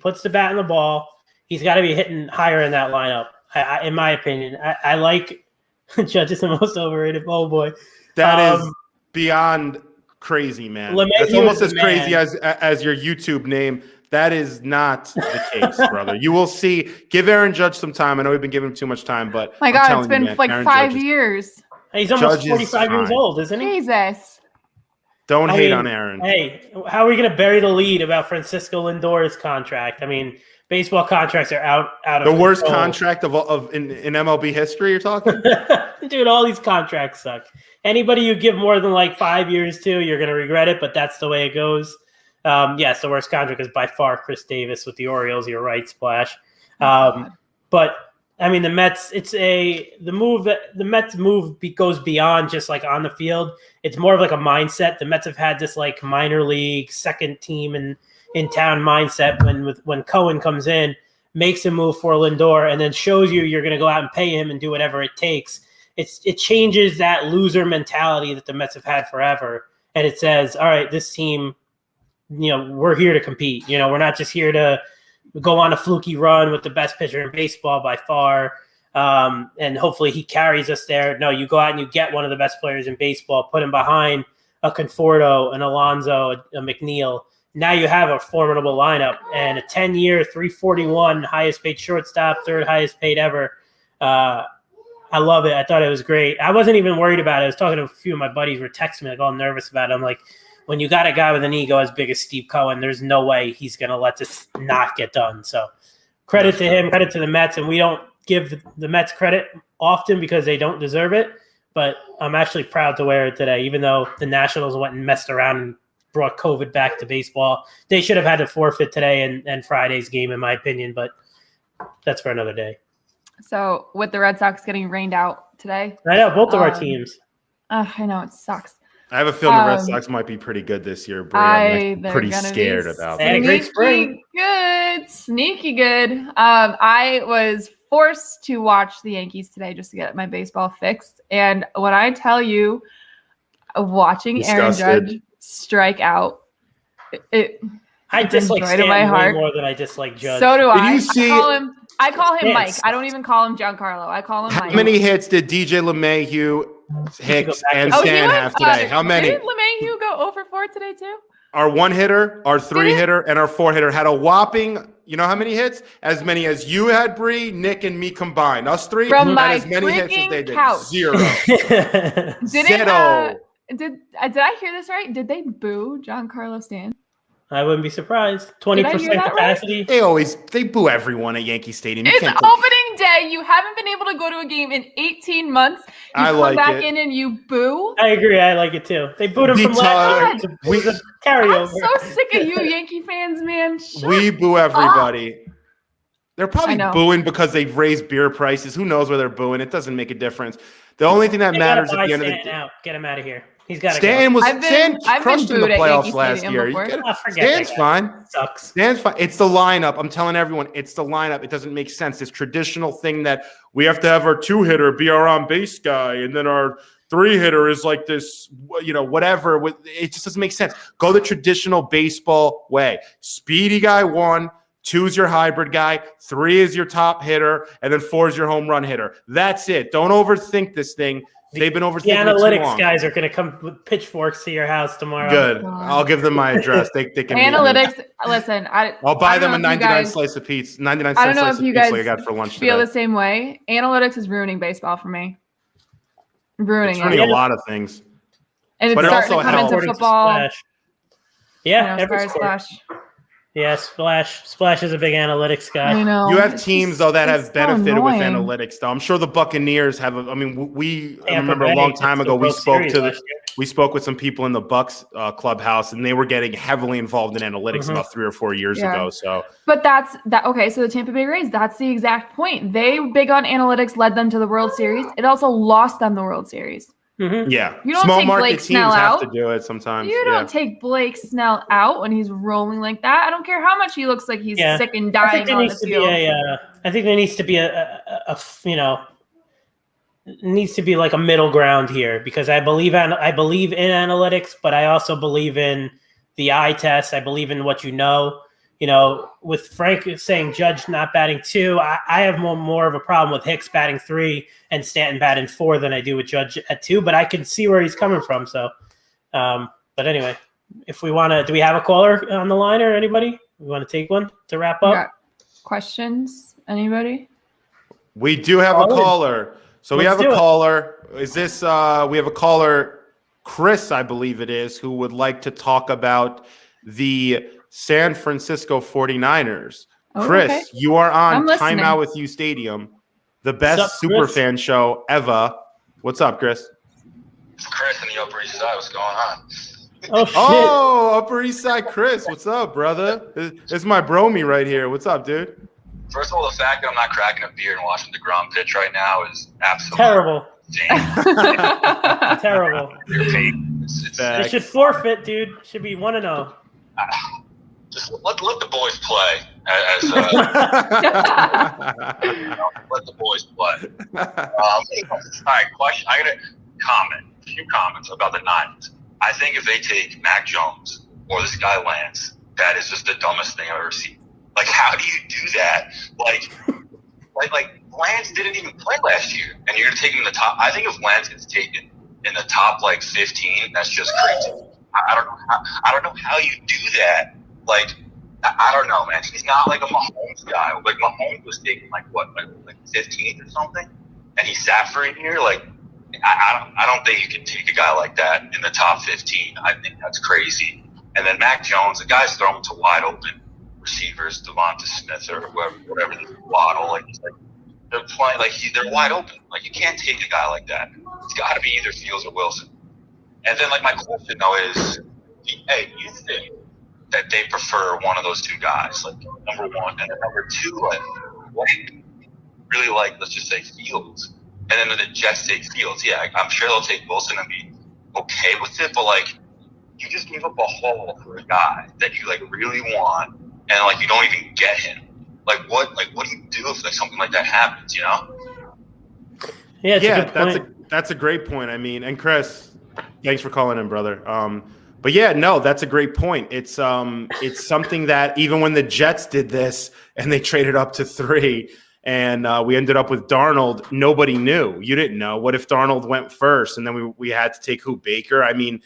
puts the bat in the ball. He's got to be hitting higher in that lineup. In my opinion, I like Judge is the most overrated. Oh boy, that is beyond crazy, man. That's almost as crazy as your YouTube name. That is not the case, brother. You will see. Give Aaron Judge some time. I know we've been giving him too much time, but my God, it's been like Aaron 5 years. He's almost 45 years old, isn't he? Jesus. Don't hate on Aaron. Hey, how are we going to bury the lead about Francisco Lindor's contract? I mean, baseball contracts are out of the worst contract in MLB history. You're talking, dude. All these contracts suck. Anybody you give more than like 5 years to, you're going to regret it. But that's the way it goes. Yes, the worst contract is by far Chris Davis with the Orioles. You're right, Splash. But I mean, the Mets. The Mets move goes beyond just like on the field. It's more of like a mindset. The Mets have had this like minor league second team in town mindset when Cohen comes in, makes a move for Lindor, and then shows you're going to go out and pay him and do whatever it takes. It changes that loser mentality that the Mets have had forever, and it says, all right, this team, we're here to compete. We're not just here to go on a fluky run with the best pitcher in baseball by far. And hopefully he carries us there. No, you go out and you get one of the best players in baseball, put him behind a Conforto, an Alonso, a McNeil. Now you have a formidable lineup and a 10-year, $341 highest paid shortstop, 3rd highest paid ever. I love it. I thought it was great. I wasn't even worried about it. I was talking to a few of my buddies who were texting me like all nervous about it. I'm like, when you got a guy with an ego as big as Steve Cohen, there's no way he's going to let this not get done. So credit to him, credit to the Mets. And we don't give the Mets credit often because they don't deserve it. But I'm actually proud to wear it today, even though the Nationals went and messed around and brought COVID back to baseball. They should have had to forfeit today and Friday's game, in my opinion. But that's for another day. So with the Red Sox getting rained out today. I know, both of our teams. I know, it sucks. I have a feeling the Red Sox might be pretty good this year, Brie. I'm pretty scared about that. A great spring. Sneaky good. I was forced to watch the Yankees today just to get my baseball fixed. And when I tell you, watching Aaron Judge strike out, I dislike Stanton way more than I dislike Judge. So do I. Did you see? I call him Mike. I don't even call him Giancarlo. I call him Mike. How many hits did DJ LeMahieu, Hicks, and Stan have today? How many? Did LeMahieu go 0 for 4 today too? Our 1-hitter, our 3-hitter, and our 4-hitter had a whopping, You know how many hits? As many as you had, Bree, Nick, and me combined. Us three From had my as many hits as they did. couch. 0. Did I hear this right? Did they boo Giancarlo Stanton? I wouldn't be surprised. Did I hear 20% that capacity. They boo everyone at Yankee Stadium. You It's can't opening day. You haven't been able to go to a game in 18 months. You I come like back it. in and you boo. I agree. I like it too. They booed him from last year. It was a I'm carryover. so sick of you Yankee fans, man. We boo everybody. They're probably I know. booing because they've raised beer prices. Who knows where they're booing? It doesn't make a difference. The only thing that They matters gotta at the buy end of the Stanton day. out. Get him out of here. He's got to Stan go. was I've Stan been crushed in the booed at playoffs Yankee last Stadium year. before. Forget Stan's that guy. fine. Sucks. Stan's fine. It's the lineup. I'm telling everyone, it's the lineup. It doesn't make sense. This traditional thing that we have to have our 2-hitter be our on-base guy, and then our 3-hitter is like this, whatever. It just doesn't make sense. Go the traditional baseball way. Speedy guy 1, 2 is your hybrid guy, 3 is your top hitter, and then 4 is your home run hitter. That's it. Don't overthink this thing. They've been overthinking The it too analytics long. guys are going to come with pitchforks to your house tomorrow. Good. I'll give them my address. They can meet me. Analytics. Listen, I'll buy them a don't know if you 99 guys- slice of pizza. 99 I cent don't know slice if of you pizza guys like I got for lunch feel today. the same way. Analytics is ruining baseball for me. Ruining It's it. ruining a lot of things. And it's but it starting also to come helps. into football. Splash. Yeah, every Sorry, sport. Splash. Yeah, Splash is a big analytics guy. I know. You have It's teams just- though that it's have benefited so with annoying. analytics. Though I'm sure the Buccaneers have. I remember a Bay long time gets ago the World Series last year. we spoke with some people in the Bucks clubhouse, and they were getting heavily involved in analytics about 3 or 4 years Yeah. ago. So But that's that. Okay, so the Tampa Bay Rays, that's the exact point. They big on analytics, led them to the World Series. It also lost them the World Series. yeah, You don't small take market Blake teams Snell have out. to do it sometimes. You don't take Blake Snell out when he's rolling like that. I don't care how much he looks like he's Yeah. sick and I dying think there on the needs to be field. I think there needs to be needs to be like a middle ground here, because I believe in analytics, but I also believe in the eye test. I believe in what you know. With Frank saying Judge not batting 2, I have more of a problem with Hicks batting 3 and Stanton batting 4 than I do with Judge at 2. But I can see where he's coming from. So, but anyway, if we want to, do we have a caller on the line or anybody? We want to take one to wrap up? Got questions? Anybody? We do have a caller. So we Let's have a do it. caller. Is this we have a caller, Chris, I believe it is, who would like to talk about the San Francisco 49ers. Oh, Chris, okay. you are on I'm listening. Timeout with uSTADIUM, the best What's up, Chris? superfan show ever. What's up, Chris? It's Chris in the Upper East Side. What's going on? Oh, shit. Oh, Upper East Side Chris. What's up, brother? This is my bromie right here. What's up, dude? First of all, the fact that I'm not cracking a beer and watching DeGrom pitch right now is absolutely Terrible. insane. Terrible. You're paid. It's, They should forfeit, dude. Should be 1-0. just let the boys play. Let the boys play. All right, question. I got a few comments about the Niners. I think if they take Mac Jones or this guy Lance, that is just the dumbest thing I've ever seen. Like, how do you do that? Like Lance didn't even play last year, and you're gonna take him in the top. I think if Lance gets taken in the top 15, that's just crazy. I don't know how you do that. Like, I don't know, man. He's not like a Mahomes guy. Like, Mahomes was taken like 15th or something, and he sat for a year. Like, I don't think you can take a guy like that in the top 15. I think that's crazy. And then Mac Jones, the guy's throwing to wide open receivers, Devonta Smith or whatever, Waddle. Like, they're playing they're wide open. Like, you can't take a guy like that. It's got to be either Fields or Wilson. And then, like, my question though is, hey, you think that they prefer one of those two guys, like number one, and then number two, really like, let's just say Fields, and then the Jets take Fields. Yeah, I'm sure they'll take Wilson and be okay with it, but like, you just gave up a haul for a guy that you like really want, and like you don't even get him. Like what do you do if like something like that happens? You know? Yeah, it's a good point. That's a great point. I mean, and Chris, thanks for calling in, brother. But yeah, no, that's a great point. It's something that even when the Jets did this and they traded up to 3 and we ended up with Darnold, nobody knew. You didn't know. What if Darnold went first and then we had to take Baker? I mean,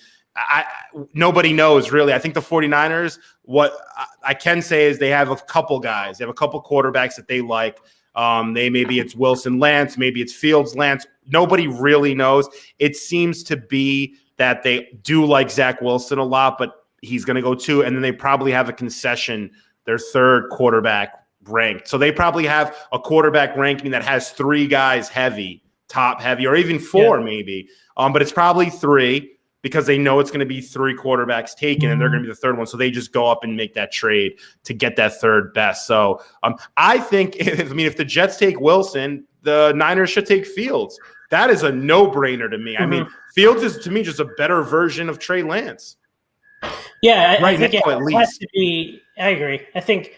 nobody knows really. I think the 49ers, what I can say is they have a couple guys. They have a couple quarterbacks that they like. Maybe it's Wilson Lance, maybe it's Fields Lance. Nobody really knows. It seems to be that they do like Zach Wilson a lot, but he's going to go 2, and then they probably have a concession, their third quarterback ranked. So they probably have a quarterback ranking that has 3 guys top heavy, or even 4 maybe. But it's probably 3 because they know it's going to be 3 quarterbacks taken, and they're going to be the third one. So they just go up and make that trade to get that third best. So I think, if the Jets take Wilson, the Niners should take Fields. That is a no-brainer to me. I mean, Fields is, to me, just a better version of Trey Lance. Yeah, I think now, it has to be. I agree. I think,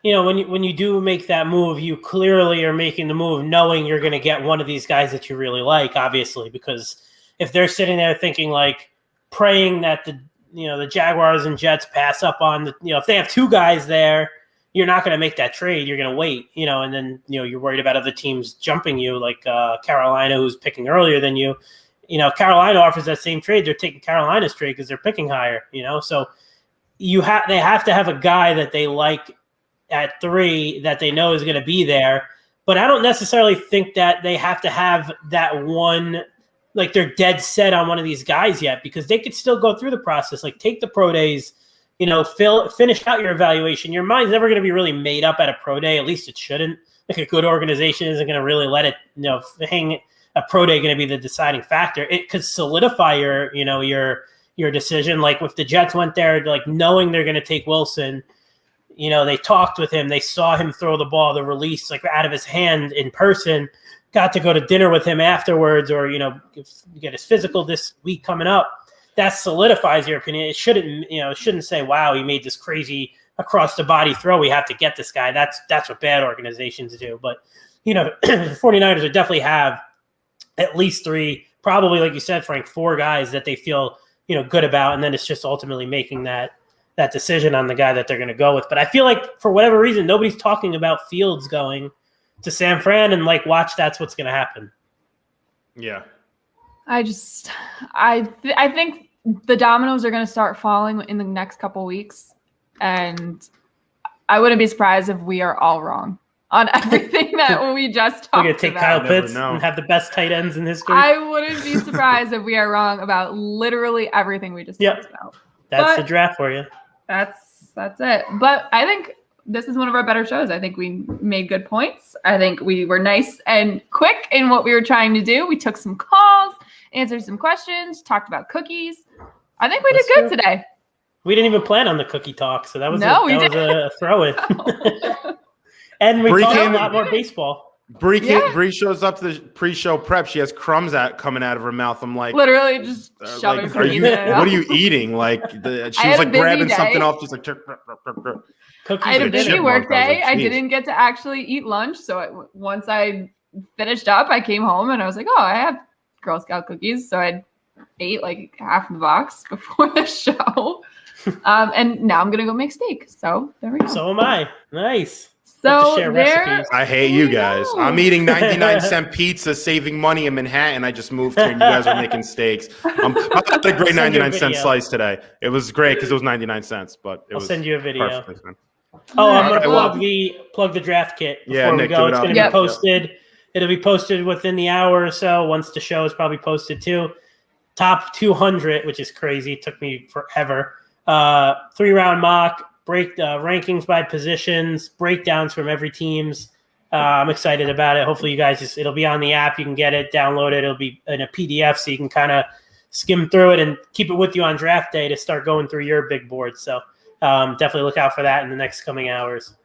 when you do make that move, you clearly are making the move knowing you're going to get one of these guys that you really like, obviously, because if they're sitting there thinking praying that the Jaguars and Jets pass up on if they have 2 guys there, you're not going to make that trade. You're going to wait, and then, you're worried about other teams jumping you, like Carolina, who's picking earlier than you. Carolina offers that same trade. They're taking Carolina's trade because they're picking higher, so they have to have a guy that they like at 3 that they know is going to be there. But I don't necessarily think that they have to have that one, they're dead set on one of these guys yet, because they could still go through the process, take the pro days, finish out your evaluation. Your mind's never going to be really made up at a pro day. At least it shouldn't. A good organization isn't going to really let it, hang a pro day going to be the deciding factor. It could solidify your decision. If the Jets went there, knowing they're going to take Wilson, they talked with him, they saw him throw the ball, the release out of his hand in person, got to go to dinner with him afterwards, or get his physical this week coming up. That solidifies your opinion. It shouldn't say, wow, he made this crazy across the body throw, we have to get this guy. That's what bad organizations do. But the 49ers would definitely have at least 3, probably, like you said, Frank, 4 guys that they feel good about, and then it's just ultimately making that decision on the guy that they're going to go with. But I feel like for whatever reason, nobody's talking about Fields going to San Fran, and watch, that's what's going to happen. Yeah. I think the dominoes are going to start falling in the next couple weeks, and I wouldn't be surprised if we are all wrong on everything that we just talked about. We're going to take Kyle Pitts and have the best tight ends in history. I wouldn't be surprised if we are wrong about literally everything we just talked about. That's the draft for you. That's it. But I think this is one of our better shows. I think we made good points. I think we were nice and quick in what we were trying to do. We took some calls, answered some questions, talked about cookies. I think we did good today. We didn't even plan on the cookie talk, so that was a throw-in. And we talked a lot more baseball. Bree shows up to the pre-show prep. She has crumbs coming out of her mouth. I'm like, literally just shoving cookies in it. What are you eating? She was grabbing something off. She's like, I had a busy work day. I didn't get to actually eat lunch. So once I finished up, I came home and I was like, oh, I have Girl Scout cookies. So I ate half the box before the show. And now I'm going to go make steak. So there we go. So am I. Nice. So I hate you guys. I'm eating 99-cent pizza, saving money in Manhattan. I just moved here, and you guys are making steaks. I had a great 99-cent slice today. It was great because it was 99 cents, but I'll send you a video. Fine. Oh, I'm going to plug the draft kit before we go. It's going to be posted. It'll be posted within the hour or so. Once the show is probably posted too. Top 200, which is crazy. It took me forever. 3-round mock. Break rankings by positions, breakdowns from every team's. I'm excited about it. Hopefully you guys it'll be on the app. You can get it, download it. It'll be in a PDF so you can kind of skim through it and keep it with you on draft day to start going through your big board. So definitely look out for that in the next coming hours.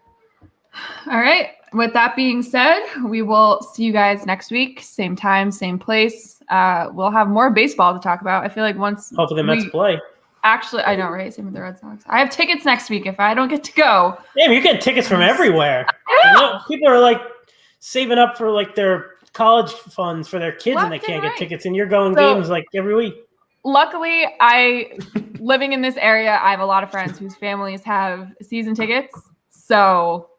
All right. With that being said, we will see you guys next week. Same time, same place. We'll have more baseball to talk about. I feel like hopefully the Mets play. Actually, I know, right? Same with the Red Sox. I have tickets next week if I don't get to go. Damn, you're getting tickets from everywhere. People are saving up for their college funds for their kids and they can't get tickets, and you're going games every week. Luckily, living in this area, I have a lot of friends whose families have season tickets. So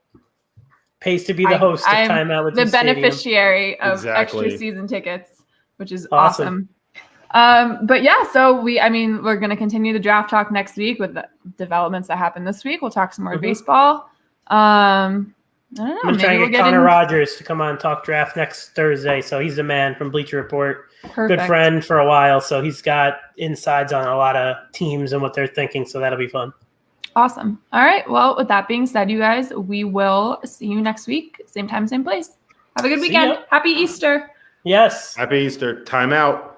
pays to be the host of Timeout with the beneficiary of extra season tickets, which is awesome. But yeah, so we're going to continue the draft talk next week with the developments that happened this week. We'll talk some more baseball. I don't know. I'm going to try and get Connor Rogers to come on and talk draft next Thursday. So he's the man from Bleacher Report. Perfect. Good friend for a while. So he's got insides on a lot of teams and what they're thinking. So that'll be fun. Awesome. All right. Well, with that being said, you guys, we will see you next week. Same time, same place. Have a good weekend. Happy Easter. Yes. Happy Easter. Timeout.